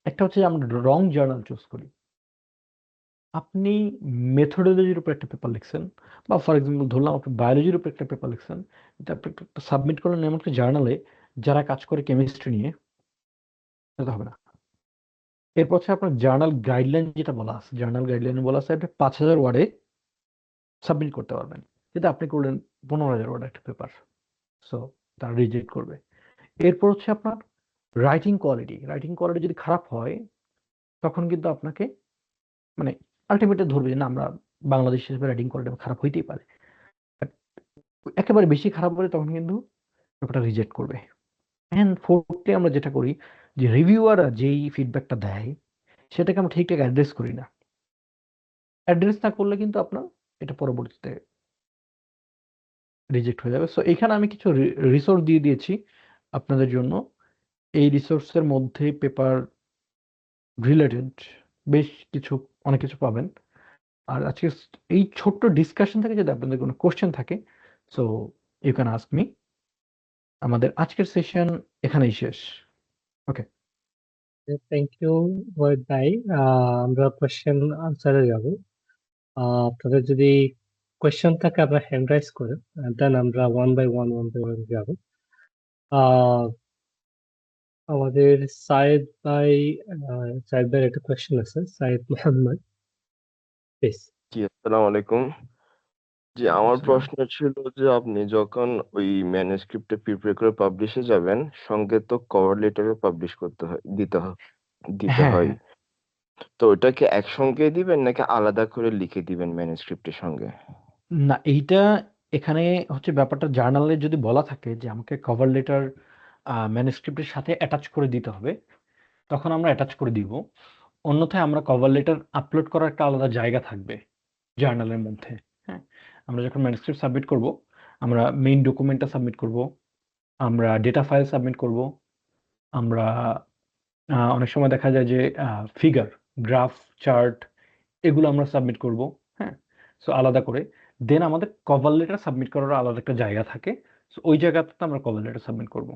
একটা হচ্ছে যে আমরা রং জার্নাল চুজ করি। আপনি মেথোডোলজির উপর একটা পেপার লিখছেন বা ফর এক্সাম্পল ধরলাম আপনি বায়োলজির উপর একটা পেপার লিখছেন। এটা আপনি একটা সাবমিট করলেন এমন একটা জার্নালে যারা কাজ করে কেমিস্ট্রি নিয়ে, এটা হবে না। এরপর হচ্ছে আপনার জার্নাল গাইডলাইন যেটা বলা আছে, জার্নাল গাইডলাইনে বলা আছে আপনি ৫,০০০ ওয়ার্ডে সাবমিট করতে পারবেন। কিন্তু আপনি করলেন ১৫,০০০ ওয়ার্ড একটা পেপার। সো তারা রিজেক্ট করবে। এরপর হচ্ছে আপনার রাইটিং কোয়ালিটি। রাইটিং কোয়ালিটি যদি খারাপ হয় তখন কিন্তু আপনাকে মানে আল্টিমেটলি ধরবে যে না আমরা বাংলাদেশ হিসেবে রাইটিং কোয়ালিটি খারাপ হইতেই পারে। বাট একেবারে বেশি খারাপ হলে তখন কিন্তু পেপারটা রিজেক্ট করবে। অ্যান্ড ফোর্থলি আমরা যেটা করি যে রিভিউয়াররা যেই ফিডব্যাকটা দেয় সেটাকে আমরা ঠিকঠাক অ্যাড্রেস করি না। অ্যাড্রেস না করলে কিন্তু আপনার এটা পরবর্তীতে রিজেক্ট হয়ে যাবে। সো এখানে আমি কিছু রিসোর্স দিয়ে দিয়েছি আপনাদের জন্য। এই রিসোর্সের মধ্যে পেপার রিলেটেড বেশ কিছু অনেক কিছু পাবেন। আর আজকে এই ছোট্ট ডিসকাশন থেকে যদি আপনাদের কোনো কোশ্চেন থাকে, so you can ask me. আমাদের আজকের সেশন এখানেই শেষ। ওকে। থ্যাংক ইউ ওয়াহিদ ভাই। আমরা কোয়েশ্চেন আনসারে যাব। আপনাদের যদি কোয়েশ্চেন থাকে আপনারা হ্যান্ড রাইজ করেন, দেন আমরা ওয়ান বাই ওয়ান যাব। আমাদের সাইদ ভাইয়ের একটা কোয়েশ্চেন আছে, সাইদ মোহাম্মদ, প্লিজ। জি, আসসালামু আলাইকুম। জি, আমার প্রশ্ন ছিল যে আপনি যখন ওই ম্যানুস্ক্রিপ্টে প্রিপেয়ার করে পাবলিশে যাবেন, সঙ্গে তো কভার লেটারও পাবলিশ করতে হয়, দিতে হ্যাঁ হয়। হ্যাঁ তো ওটাকে একসঙ্গে দিবেন নাকি আলাদা করে লিখে দিবেন ম্যানুস্ক্রিপ্টের সঙ্গে? না, এইটা এখানে হচ্ছে ব্যাপারটা, জার্নালে যদি বলা থাকে যে আমাকে কভার লেটার ম্যানুস্ক্রিপ্টের সাথে অ্যাটাচ করে দিতে হবে, তখন আমরা অ্যাটাচ করে দিব। অন্যথায় আমরা কভার লেটার আপলোড করার একটা আলাদা জায়গা থাকবে জার্নালের মধ্যে। হ্যাঁ, আমরা যখন ম্যানুস্ক্রিপ্ট সাবমিট করব, আমরা মেইন ডকুমেন্টটা সাবমিট করব, আমরা ডেটা ফাইল সাবমিট করব, আমরা অনেক সময় দেখা যায় যে ফিগার, গ্রাফ, চার্ট এগুলো আমরা সাবমিট করব। হ্যাঁ, সো আলাদা করে দেন আমাদের কভার লেটার সাবমিট করার আলাদা একটা জায়গা থাকে। সো ওই জায়গাটাতে আমরা কভার লেটার সাবমিট করব।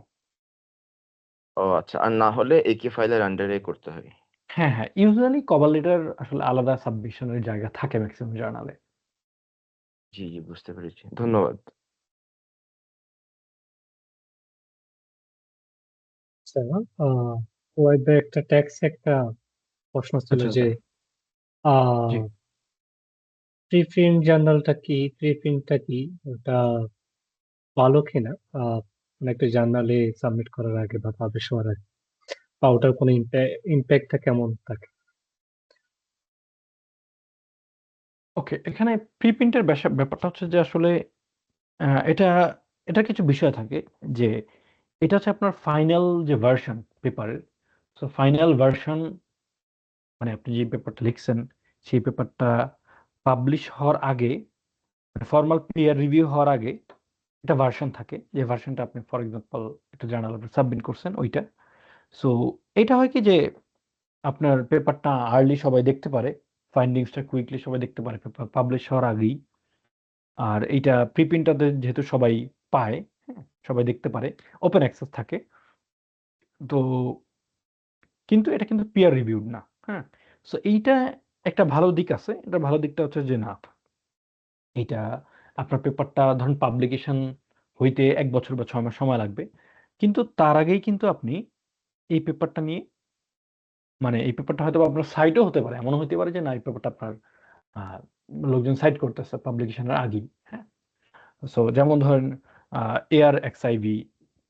ও আচ্ছা, আর না হলে একই ফাইলের আন্ডারে করতে হয়? হ্যাঁ হ্যাঁ, ইউজুয়ালি কভার লেটার আসলে আলাদা সাবমিশনের জায়গা থাকে ম্যাক্সিমাম জার্নালে। জি জি, বুঝতে পেরেছি, ধন্যবাদ। আচ্ছা, ওয়াহিদ ভাই একটা একটা প্রশ্ন ছিল আচ্ছা যে জি। প্রিপ্রিন্টটা কি ওটা ভালো কিনা, মানে একটা জার্নালে সাবমিট করার আগে বা পাবলিশ হওয়ার আগে, বা ওটার কোনো ইম্প্যাক্টটা কেমন থাকে? ওকে, এখানে প্রিপ্রিন্টের ব্যাপারটা হচ্ছে যে আসলে এটা এটা কিছু বিষয় থাকে যে এটা হচ্ছে আপনার ফাইনাল যে ভার্সন পেপারের। সো ফাইনাল ভার্সন মানে আপনি যে পেপারটা লিখছেন সেই পেপারটা পাবলিশ হওয়ার আগে, ফর্মাল পিয়ার রিভিউ হওয়ার আগে একটা ভার্সন থাকে, যে ভার্সনটা আপনি ফর এক্সাম্পল একটা জার্নাল আপনি সাবমিট করছেন ওইটা। সো এটা হয় কি যে আপনার পেপারটা আর্লি সবাই দেখতে পারে, ফাইন্ডিংসটা কুইকলি সবাই দেখতে পারে পেপার পাবলিশ হওয়ার আগেই। আর এইটা প্রিপ্রিন্টারতে যেহেতু সবাই পায়, হ্যাঁ, সবাই দেখতে পারে, ওপেন অ্যাক্সেস থাকে। তো কিন্তু এটা কিন্তু পিয়ার রিভিউড না। হ্যাঁ, সো এইটা একটা ভালো দিক আছে। এটা ভালো দিকটা হচ্ছে যে না, এটা আপনার পেপারটা ধরুন পাবলিকেশন হইতে ১ বছর বা ৬ মাস সময় লাগবে। কিন্তু তার আগেই কিন্তু আপনি এই পেপারটা নিয়ে, মানে এই পেপারটা হয়তোবা আপনার সাইটও হতে পারে। এমনও হইতে পারে যে না, এই পেপারটা আপনার আ লোকজন সাইট করতেছে পাবলিকেশনের আগেই। হ্যাঁ? সো যেমন ধরেন আ এয়ার এক্সআইভি,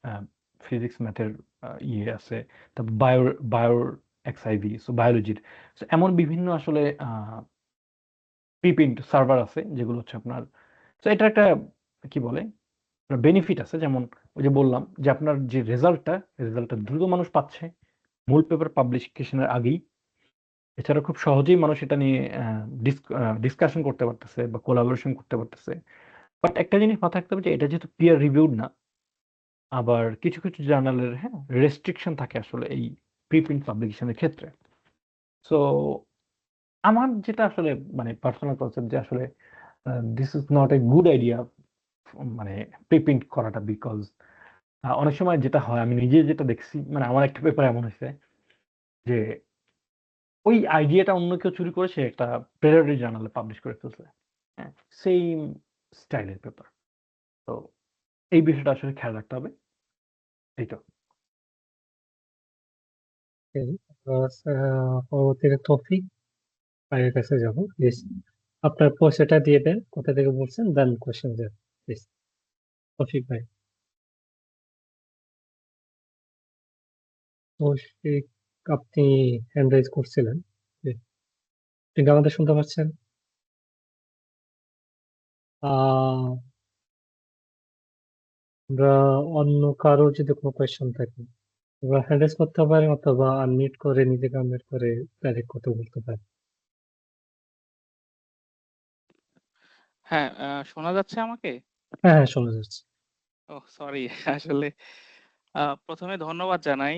আ ফিজিক্স ম্যাথের আছে। তারপর বায়োর এক্সআইভি, সো বায়োলজির। সো এমন বিভিন্ন আসলে প্রিপ্রিন্ট সার্ভার আছে যেগুলো হচ্ছে আপনার, সো এটা একটা কি বলে? বেনিফিট আছে। যেমন ওই যে বললাম যে আপনার যে রেজাল্টটা দ্রুত মানুষ পাচ্ছে মূল পেপার পাবলিকেশনের আগেই। এছাড়া খুব সহজেই মানুষ এটা নিয়ে ডিসকাশন করতে পারতেছে বা কোলাবোরেশন করতে পারতেছে। বাট একটা জিনিস মাথায় রাখতে হবে যে এটা যেহেতু পিয়ার রিভিউড না, আবার কিছু কিছু জার্নালের, হ্যাঁ, রেস্ট্রিকশন থাকে আসলে এই প্রিপ্রিন্ট পাবলিকেশনের ক্ষেত্রে। সো আমার যেটা আসলে মানে পার্সোনাল কনসেপ্ট যে আসলে this is not a good idea মানে প্রিপ্রিন্ট করাটা। বিকজ অনেক সময় যেটা হয়, আমি নিজে যেটা দেখছি, মানে আমার একটা পেপার এমন হয়েছে যে ওই আইডিয়াটা অন্য কেউ চুরি করে সে একটা প্রেরাটরি জার্নালে পাবলিশ করে ফেলছে। হ্যাঁ, সেইম স্টাইলের পেপার। তো এই বিষয়টা আসলে খেয়াল রাখতে হবে। এই তো। Okay, পরবর্তীতে তৌফিক ভাইয়ের কাছে যাবো, প্লিজ। আপনার পয়সাটা দিয়ে দেন, কোথা থেকে বলছেন, দেন কোয়েশ্চেন দেন, প্লিজ। তৌফিক ভাই। তৌফিক, আপনি হ্যান্ড রাইজ করছিলেন, জি। আপনি কি আমাদের শুনতে পাচ্ছেন? আমরা অন্য কারো যদি কোনো কোয়েশ্চেন থাকে এবার হ্যান্ড রেজ করতে পারে অথবা আনমিউট করে নিজেকে আনমিউট করে ডাইরেক্ট কথা বলতে পারে। হ্যাঁ, শোনা যাচ্ছে আমাকে? হ্যাঁ, হ্যাঁ, শোনা যাচ্ছে। ওহ সরি আসলে প্রথমে ধন্যবাদ জানাই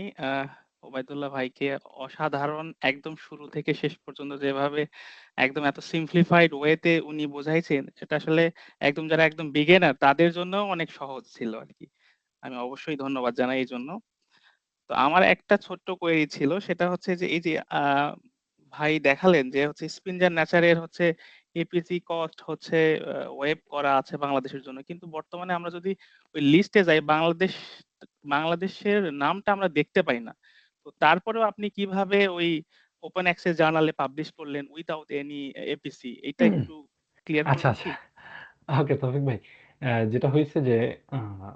ওবায়দুল্লাহ ভাইকে। অসাধারণ একদম শুরু থেকে শেষ পর্যন্ত যেভাবে একদম এত সিম্পলিফাইড ওয়েতে উনি বোঝাইছেন, এটা আসলে একদম যারা একদম বিগিনার তাদের জন্যও অনেক সহজ ছিল আরকি। আমি অবশ্যই ধন্যবাদ জানাই এইজন্য। তো আমার একটা ছোট্ট কোয়েরি ছিল, সেটা হচ্ছে যে এই যে ভাই দেখালেন যে হচ্ছে স্পিনজার ন্যাচারের হচ্ছে এপিসি কস্ট হচ্ছে ওয়েব করা আছে বাংলাদেশের জন্য। কিন্তু বর্তমানে আমরা যদি ওই লিস্টে যাই, বাংলাদেশের নামটা আমরা দেখতে পাই না। তো তারপরেও আপনি কিভাবে ওই ওপেন অ্যাক্সেস জার্নালে পাবলিশ করলেন উইথআউট এনি এপিসি, এইটা একটু ক্লিয়ার আচ্ছা করবেন আচ্ছা কি? ওকে তৌফিক ভাই, যেটা হয়েছে যে আহ,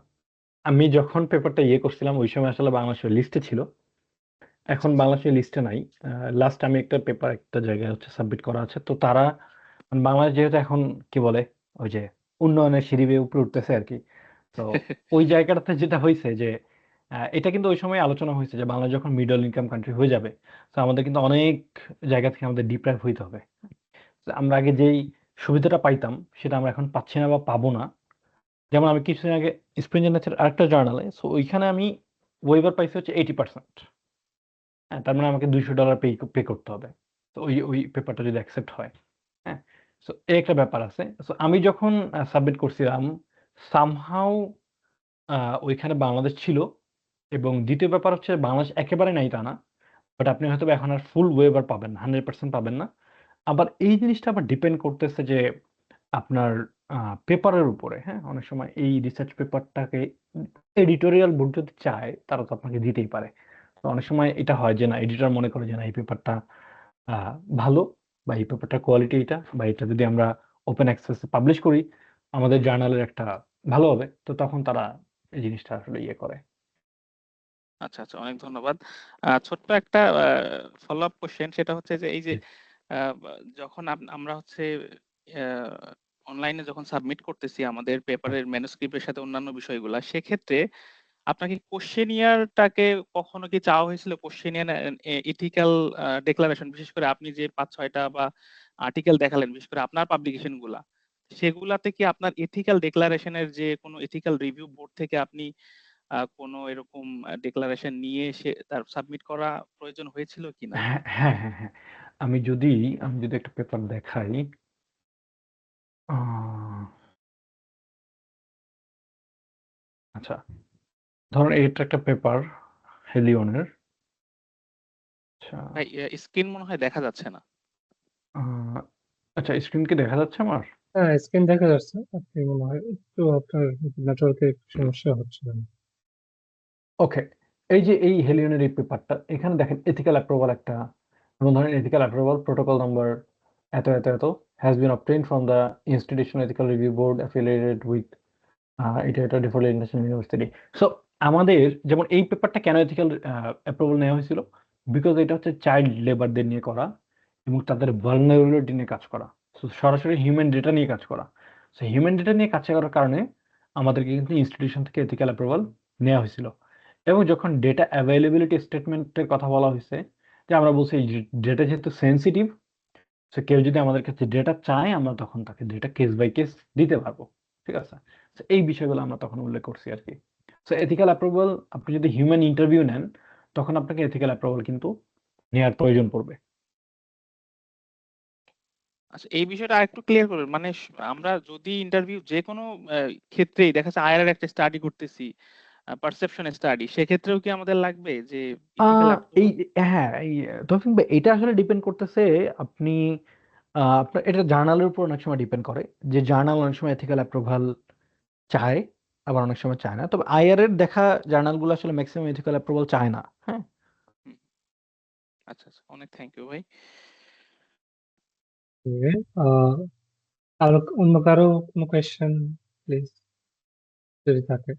আমি যখন পেপারটা করছিলাম ওই সময় আসলে বাংলাদেশের লিস্টে ছিল, আচ্ছা এখন আচ্ছা বাংলাদেশের লিস্টে নাই। লাস্ট আমি একটা পেপার একটা জায়গায় হচ্ছে সাবমিট করা আছে, তো তারা মানে বাংলাদেশ যেহেতু এখন কি বলে ওই যে উন্নয়নের সিঁড়ি বেয়ে উপরে উঠতেছে আর কি। তো ওই জায়গাটাতে যেটা হয়েছে যে এটা কিন্তু ওই সময় আলোচনা হয়েছে যে বাংলাদেশ যখন মিডল ইনকাম কান্ট্রি হয়ে যাবে, তো আমাদের কিন্তু অনেক জায়গা থেকে আমাদের ডিপ্রাইভ হইতে হবে। তো আমরা আগে যেই সুবিধাটা পাইতাম সেটা আমরা এখন পাচ্ছি না বা পাবো না। যেমন আমি কিছুদিন আগে স্প্রিং নেচার আরেকটা জার্নালে, সো ওইখানে আমি ওয়েবার পাইছি হচ্ছে 80%। হ্যাঁ, তার মানে আমাকে $200 পে করতে হবে। তো ওই ওই পেপারটা যদি অ্যাকসেপ্ট হয়। হ্যাঁ, সো এই একটা ব্যাপার আছে। সো আমি যখন সাবমিট করছিলাম সামহাউ ওইখানে বাংলাদেশ ছিল, এবং দ্বিতীয় ব্যাপার হচ্ছে বাংলাদেশ একেবারে নাই তা না, বাট আপনি হয়তো এখন আর ফুল ওয়েবার পাবেন না, 100% পাবেন না। আবার এই জিনিসটা আবার ডিপেন্ড করতেছে যে আপনার পেপারের উপরে। হ্যাঁ, অনেক সময় এই রিসার্চ পেপারটাকে এডিটোরিয়াল বোর্ড যদি চায় তারা তো আপনাকে দিতেই পারে। তো অনেক সময় এটা হয় যে না, এডিটর মনে করে যে না এই পেপারটা আহ, ভালো, বা এই পেপারটার কোয়ালিটি এটা, বা এটা যদি আমরা ওপেন অ্যাক্সেসে পাবলিশ করি আমাদের জার্নালের একটা ভালো হবে, তো তখন তারা এই জিনিসটা আসলে করে। আচ্ছা, আচ্ছা, অনেক ধন্যবাদ। ছোট্ট একটা ফলো আপ কোয়েশ্চেন, সেটা হচ্ছে যে এই যে জি। বা যখন আমরা হচ্ছে আ অনলাইনে যখন সাবমিট করতেছি আমাদের হ্যাঁ পেপারের ম্যানুস্ক্রিপ্টের সাথে অন্যান্য বিষয়গুলা, সেক্ষেত্রে আপনাকে কোয়েশ্চেনিয়ারটাকে কখনো কি চাওয়া হয়েছিল? কোয়েশ্চেনিয়ার এথিক্যাল ডিক্লারেশন, বিশেষ করে আপনি যে ৫-৬ টা বা আর্টিকেল দেখালেন, বিশেষ করে আপনার পাবলিকেশন গুলা, সেগুলাতে কি আপনার এথিক্যাল ডিক্লারেশন এর যে কোনো এথিক্যাল রিভিউ বোর্ড থেকে আপনি কোনো এরকম ডিক্লারেশন নিয়ে এসে তার সাবমিট করা প্রয়োজন হয়েছিল কিনা? হ্যাঁ হ্যাঁ হ্যাঁ হ্যাঁ। আমি যদি একটা পেপার দেখাই, আহ, আচ্ছা ধরুন এটা একটা পেপার হেলিওনের। আচ্ছা ভাই স্ক্রিন মনে হয় দেখা যাচ্ছে না। আহ, আচ্ছা স্ক্রিন কি দেখা যাচ্ছে আমার? হ্যাঁ, স্ক্রিন দেখা যাচ্ছে। আপনি মনে হয় একটু আপনার নেটওয়ার্কের সমস্যা হচ্ছে। ওকে, এই যে এই হেলিওনের এই পেপারটা এখানে দেখেন এথিক্যাল অ্যাপ্রুভাল একটা, যেমন ধরেন এথিক্যাল অ্যাপ্রুভাল প্রোটোকল নাম্বার এত এত এত has been obtain from the institution ethical review board affiliated with এটা এটা ডিফল্ট ইন্টারন্যাশনাল ইউনিভার্সিটি। সো আমাদের যেমন এই পেপারটা কেন এথিক্যাল অ্যাপ্রুভাল নেওয়া হয়েছিল, বিকজ এটা হচ্ছে চাইল্ড লেবারদের নিয়ে করা এবং তাদের ভালনারেবিলিটি নিয়ে কাজ করা। সো সরাসরি হিউম্যান ডেটা নিয়ে কাজ করা। সো হিউম্যান ডেটা নিয়ে কাজ করার কারণে আমাদেরকে কিন্তু ইনস্টিটিউশন থেকে এথিক্যাল অ্যাপ্রুভাল নেওয়া হয়েছিল। এবং যখন ডেটা অ্যাভেলেবিলিটি স্টেটমেন্টের কথা বলা হয়েছে, যে আমরা বলছি ডেটা যেহেতু সেন্সিটিভ, সো কেউ যদি আমাদের কাছে ডেটা চায় আমরা তখন তাকে ডেটা কেস বাই কেস দিতে পারবো। ঠিক আছে, তো এই বিষয়গুলো আমরা তখন উল্লেখ করছি আর কি। সো এথিক্যাল অ্যাপ্রুভাল আপনি যদি হিউম্যান ইন্টারভিউ নেন তখন আপনাকে এথিক্যাল অ্যাপ্রুভাল কিন্তু নেওয়ার প্রয়োজন পড়বে। আচ্ছা, এই বিষয়টা আরেকটু ক্লিয়ার করবেন। মানে আমরা যদি ইন্টারভিউ যেকোনো ক্ষেত্রেই দেখা যাচ্ছে আইআরআর একটা স্টাডি করতেছি, পারসেপশন স্টাডি, সেক্ষেত্রেও কি আমাদের লাগবে যে এথিক্যাল এই অ্যাপ্রুভাল? হ্যাঁ এই তৌফিক ভাই, এটা আসলে ডিপেন্ড করতেছে আপনি আপনার এটা জার্নালের উপর অনেক সময় ডিপেন্ড করে, যে জার্নাল অনেক সময় এথিক্যাল অ্যাপ্রুভাল চায়, আবার অনেক সময় চায় না। তবে আইআর এর দেখা জার্নালগুলো আসলে ম্যাক্সিমাম এথিক্যাল অ্যাপ্রুভাল চায় না। হ্যাঁ আচ্ছা, আচ্ছা, অনেক থ্যাংক ইউ ভাই। ওকে, আর অন্য কারো কোনো কোয়েশ্চেন প্লিজ যদি থাকে।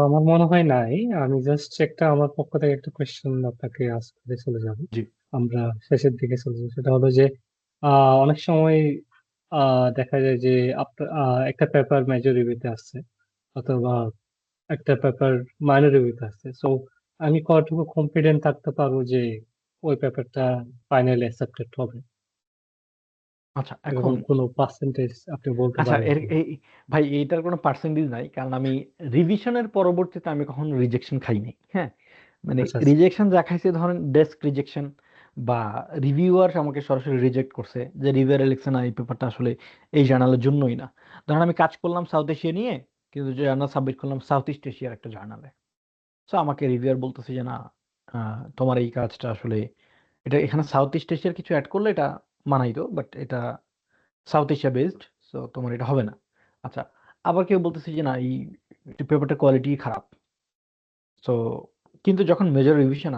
আমার মনে হয় নাই। আমি জাস্ট একটা আমার পক্ষ থেকে একটা কোয়েশ্চেন আপনাকে আস্ক করে চলে যাব। জি আমরা শেষের দিকে চলে যাই, সেটা হলো যে অনেক সময় দেখা যায় যে আপনার একটা পেপার মেজর রিভিউতে আসছে অথবা একটা পেপার মাইনর রিভিউতে আসছে। সো আমি কতটুকু কনফিডেন্ট থাকতে পারবো যে ওই পেপারটা ফাইনালি অ্যাকসেপ্টেড হবে? আচ্ছা, এখন এরকম কোনো পার্সেন্টেজ আপনি বলতে আচ্ছা পারেন এর কি? এই ভাই এইটার কোনো পার্সেন্টেজ নাই, কারণ আমি রিভিশনের পরবর্তীতে আমি কখনো রিজেকশন খাইনি। হ্যাঁ, মানে আচ্ছা, আচ্ছা। রিজেকশন যা খাইছে ধরেন ডেস্ক রিজেকশন, বা রিভিউয়ার আমাকে সরাসরি রিজেক্ট করছে যে রিভিউয়ার লিখছে না এই পেপারটা আসলে এই জার্নালের জন্যই না। ধরেন আমি কাজ করলাম সাউথ এশিয়া নিয়ে, কিন্তু জার্নাল সাবমিট করলাম সাউথ ইস্ট এশিয়ার একটা জার্নালে। সো আমাকে রিভিউয়ার বলতেছে যে না, তোমার এই কাজটা আসলে এটা এখানে সাউথ ইস্ট এশিয়ার কিছু অ্যাড করলে এটা মানাইতো, বাট এটা সাউথ এশিয়া বেসড, সো তোমার এটা হবে না। আচ্ছা, আবার কেউ বলতেছে যে না এই পেপারটার কোয়ালিটি খারাপ। সো কিন্তু যখন মেজর রিভিশন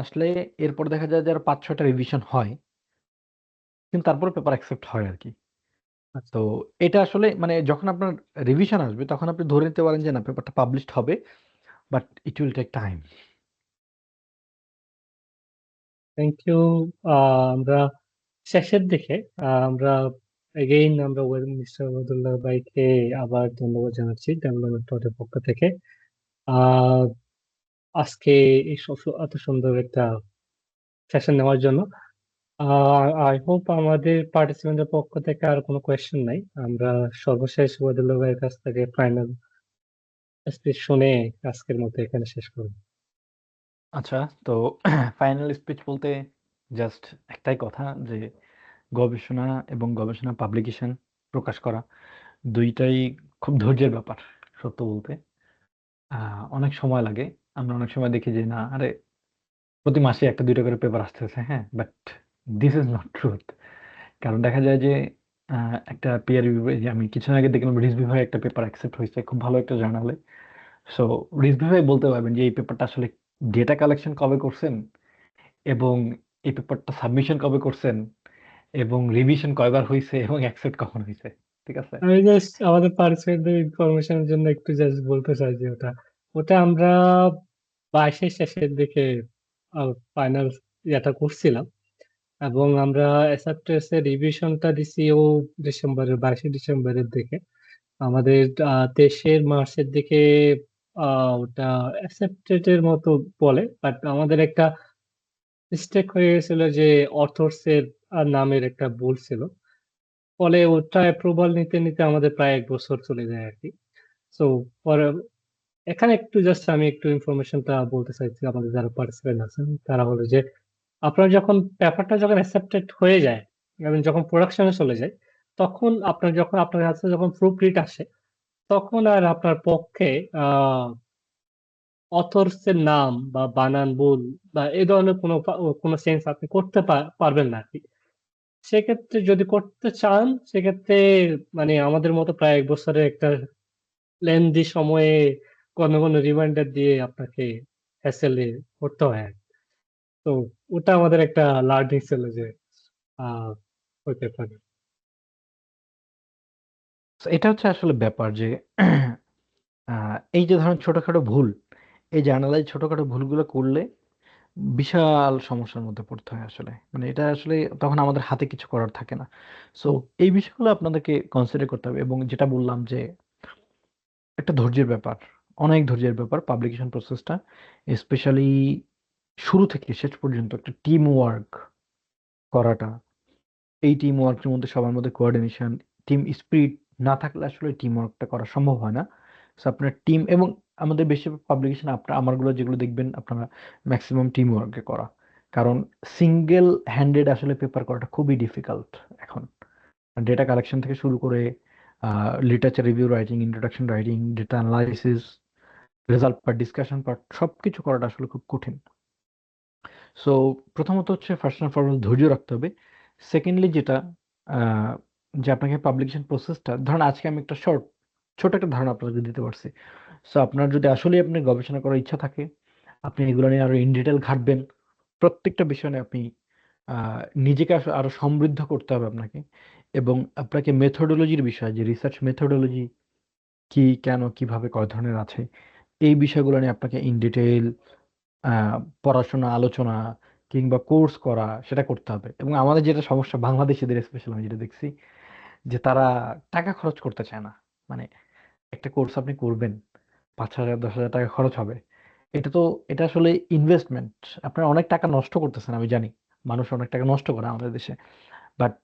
আসলে এরপর দেখা যায় যে আর ৫-৬টা রিভিশন হয়, কিন্তু তারপরে পেপার অ্যাকসেপ্ট হয় আর কি। আচ্ছা, তো এটা আসলে মানে যখন আপনার রিভিশন আসবে তখন আপনি ধরে নিতে পারেন যে না পেপারটা পাবলিশড হবে, but it will take time. Thank you. আমরা শেষের দিকে আমরা এগেইন আমরা মিস্টার ওয়াদুল্লাহ ভাইকে আবার ধন্যবাদ জানাচ্ছি ডেভেলপমেন্ট বোর্ডের পক্ষ থেকে। আহ আজকে এই এত সুন্দর একটা সেশন নেওয়ার জন্য। আই হোপ আমাদের পার্টিসিপেন্টের পক্ষ থেকে আর কোনো কোয়েশ্চেন নাই। আমরা সর্বশেষ ওয়াদুল্লাহ ভাইয়ের কাছ থেকে ফাইনাল স্পিচ শুনে আজকের মতো এখানে শেষ করব। আচ্ছা, তো ফাইনাল স্পিচ বলতে জাস্ট একটাই কথা যে গবেষণা এবং গবেষণা পাবলিকেশন প্রকাশ করা দুইটাই খুব ধৈর্যের ব্যাপার। সত্য বলতে অনেক সময় লাগে। আমরা অনেক সময় দেখি যে না আরে প্রতি মাসে ১টা ২টা করে পেপার আসতেছে, হ্যাঁ, but this is not truth. কারণ দেখা যায় যে একটা পিয়ার রিভিউ, আমি কিছুদিন আগে দেখলাম রিজভি ভাই একটা পেপার অ্যাকসেপ্ট হয়েছে খুব ভালো একটা জার্নালে। সো রিজভি ভাই বলতে পারবেন যে এই পেপারটা আসলে ডেটা কালেকশন কবে করছেন, এবং এই পেপারটা সাবমিশন কবে করছেন, এবং রিভিশন কয়বার হয়েছে, এবং অ্যাকসেপ্ট কখন হয়েছে। ঠিক আছে? আমি জাস্ট আমাদের পার্টিসিপেন্টদের ইনফরমেশনের জন্য একটু জাস্ট বলতে চাই যে ওটা আমরা 22-এর শেষের দিকে ফাইনাল ইয়েটা করছিলাম এবং আমরা অ্যাসাপ্টেন্স এর রিভিশনটা দিছি ডিসেম্বরের 22শে ডিসেম্বরের দিকে। আমাদের 23শে মার্চের দিকে ওটা অ্যাকসেপ্টেড এর মতো বলে, বাট আমাদের একটা মিস্টেক হয়ে গেছিল যে অথর্স এর নামের একটা ভুল ছিল। ফলে ওটা অ্যাপ্রুভাল নিতে, নিতে আমাদের প্রায় ১ বছর চলে যায় আরকি। সো পরে এখানে একটু জাস্ট আমি একটু ইনফরমেশনটা বলতে চাইছি আমাদের যারা পার্টিসিপেন্ট আছেন। তারা হলো যে আপনার যখন পেপারটা যখন অ্যাকসেপ্টেড হয়ে যায় এবং যখন প্রোডাকশন এ চলে যায়, তখন যখন আপনার কাছে যখন প্রুফ রিড আসে, তখন আর আপনার পক্ষে আ অথর্স এর নাম বা বানান ভুল বা এই ধরনের কোনো চেঞ্জ আপনি করতে পারবেন না আরকি। সেক্ষেত্রে যদি করতে চান, সেক্ষেত্রে মানে আমাদের মতো প্রায় ১ বছরের একটা লেনদি সময়ে ঘন, ঘন রিমাইন্ডার দিয়ে আপনাকে হ্যাসেল এ পড়তে হয় আরকি। তো ওটা আমাদের একটা লার্নিং ছিল যে আ হইতে পারে। So এটা হচ্ছে আসলে ব্যাপার যে এই যে ধরেন ছোটখাটো ভুল, এই জার্নালাইজ ছোটখাটো ভুলগুলো করলে বিশাল সমস্যার মধ্যে পড়তে হয় আসলে। মানে এটা আসলে তখন আমাদের হাতে কিছু করার থাকে না। সো হুম, এই বিষয়গুলো আপনাদেরকে কনসিডার করতে হবে, এবং যেটা বললাম যে একটা ধৈর্যের ব্যাপার, অনেক ধৈর্যের ব্যাপার পাবলিকেশন প্রসেসটা। স্পেশালি শুরু থেকে শেষ পর্যন্ত একটা টিম ওয়ার্ক করাটা। এই টিম ওয়ার্কের মধ্যে সবার মধ্যে কোঅর্ডিনেশন, টিম স্পিরিট না থাকলে আসলে টিম ওয়ার্কটা করা সম্ভব হয় না। সো আপনার টিম, এবং আমাদের বেশিরভাগ পাবলিকেশন আমারগুলো যেগুলো দেখবেন আপনারা ম্যাক্সিমাম টিম ওয়ার্কে করা। কারণ সিঙ্গেল হ্যান্ডেড আসলে পেপার করাটা খুবই ডিফিকাল্ট এখন। ডেটা কালেকশন থেকে শুরু করে literature review writing, introduction writing, data analysis, result part, discussion part সবকিছু করাটা আসলে খুব কঠিন। সো প্রথমত হচ্ছে ফার্স্ট অ্যান্ড ফরমাস্ট ধৈর্য রাখতে হবে। সেকেন্ডলি যেটা আহ, যে আপনাকে পাবলিকেশন প্রসেসটা ধরেন আজকে আমি একটা ছোট একটা ধারণা আপনাকে দিতে পারছি। সো আপনার যদি আসলেই আপনি গবেষণা করার ইচ্ছা থাকে, আপনি এগুলো নিয়ে আরো ইন ডিটেল ঘাটবেন। প্রত্যেকটা বিষয় নিয়ে আপনি নিজেকে আরো সমৃদ্ধ করতে হবে আপনাকে, এবং আপনাকে মেথোডোলজির বিষয় যে রিসার্চ মেথোডোলজি কি, কেন, কিভাবে, কয় ধরনের আছে, এই বিষয়গুলো নিয়ে আপনাকে ইন ডিটেইল পড়াশোনা, আলোচনা, কিংবা কোর্স করা সেটা করতে হবে। এবং আমাদের যেটা সমস্যা বাংলাদেশিদের স্পেশাল আমি যেটা দেখছি যে তারা টাকা খরচ করতে চায় না। মানে একটা কোর্স আপনি করবেন ৫,০০০ ১০,০০০ টাকা খরচ হবে। এটা তো এটা আসলে ইনভেস্টমেন্ট। আপনারা অনেক টাকা নষ্ট করতেছেন আমি জানি। মানুষ অনেক টাকা নষ্ট করে আমাদের দেশে। বাট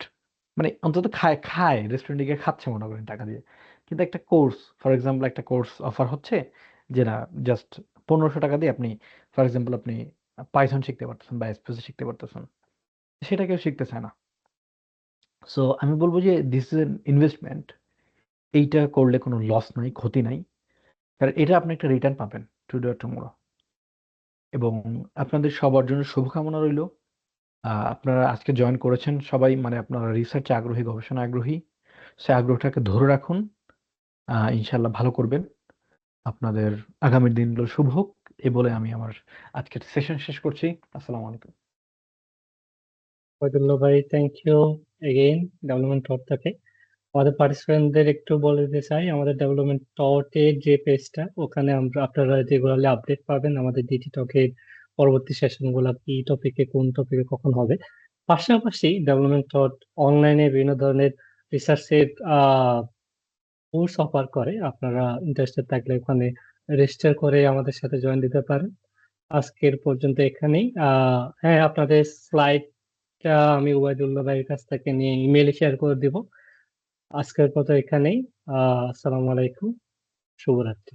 মানে অন্তত খায় রেস্টুরেন্টে গিয়ে খাচ্ছে মনে করেন টাকা দিয়ে। কিন্তু একটা কোর্স ফর এক্সাম্পল একটা কোর্স অফার হচ্ছে যে না জাস্ট ১৫০০ টাকা দিয়ে আপনি ফর এক্সাম্পল আপনি পাইথন শিখতে পারতেছেন বা এসপিসি শিখতে পারতেছেন। সেটা কেউ শিখতে চায় না। সো আমি বলব যে দিস ইজ এন ইনভেস্টমেন্ট। এইটা করলে কোনো লস নাই, ক্ষতি নাই। কারণ এটা আপনি একটা রিটার্ন পাবেন টুডে অর টুমরো। এবং আপনাদের সবার জন্য শুভকামনা রইল। আপনারা আজকে জয়েন করেছেন সবাই মানে আপনারা রিসার্চে আগ্রহী, গবেষণায় আগ্রহী। সে আগ্রহটাকে ধরে রাখুন। ইনশাআল্লাহ ভালো করবেন। আপনাদের আগামীর দিনগুলো শুভ হোক। এই বলে আমি আমার আজকের সেশন শেষ করছি। আসসালামু আলাইকুম। ওবায়দুল্লাহ ভাই, থ্যাংক ইউ এগেইন ডেভেলপমেন্ট টট থেকে। আমাদের পার্টিসিপেন্টদের একটু বলে দিতে চাই, আমাদের ডেভেলপমেন্ট টটের যে পেজটা, ওখানে আপনারা রেগুলারলি আপডেট পাবেন আমাদের ডিটি টকের পরবর্তী সেশনগুলো কি টপিকে, কোন টপিকে কখন হবে। পাশাপাশি ডেভেলপমেন্ট টট অনলাইনে বিভিন্ন ধরনের রিসার্চের কোর্স অফার করে। আপনারা ইন্টারেস্টেড থাকলে ওখানে রেজিস্টার করে আমাদের সাথে জয়েন দিতে পারেন। আজকের পর্যন্ত এখানেই। হ্যাঁ, আপনাদের স্লাইডটা আমি ওবায়দুল্লাহ ভাইয়ের কাছ থেকে নিয়ে ইমেইলে শেয়ার করে দিব। আজকের মতো এখানেই। আসসালামু আলাইকুম, শুভরাত্রি।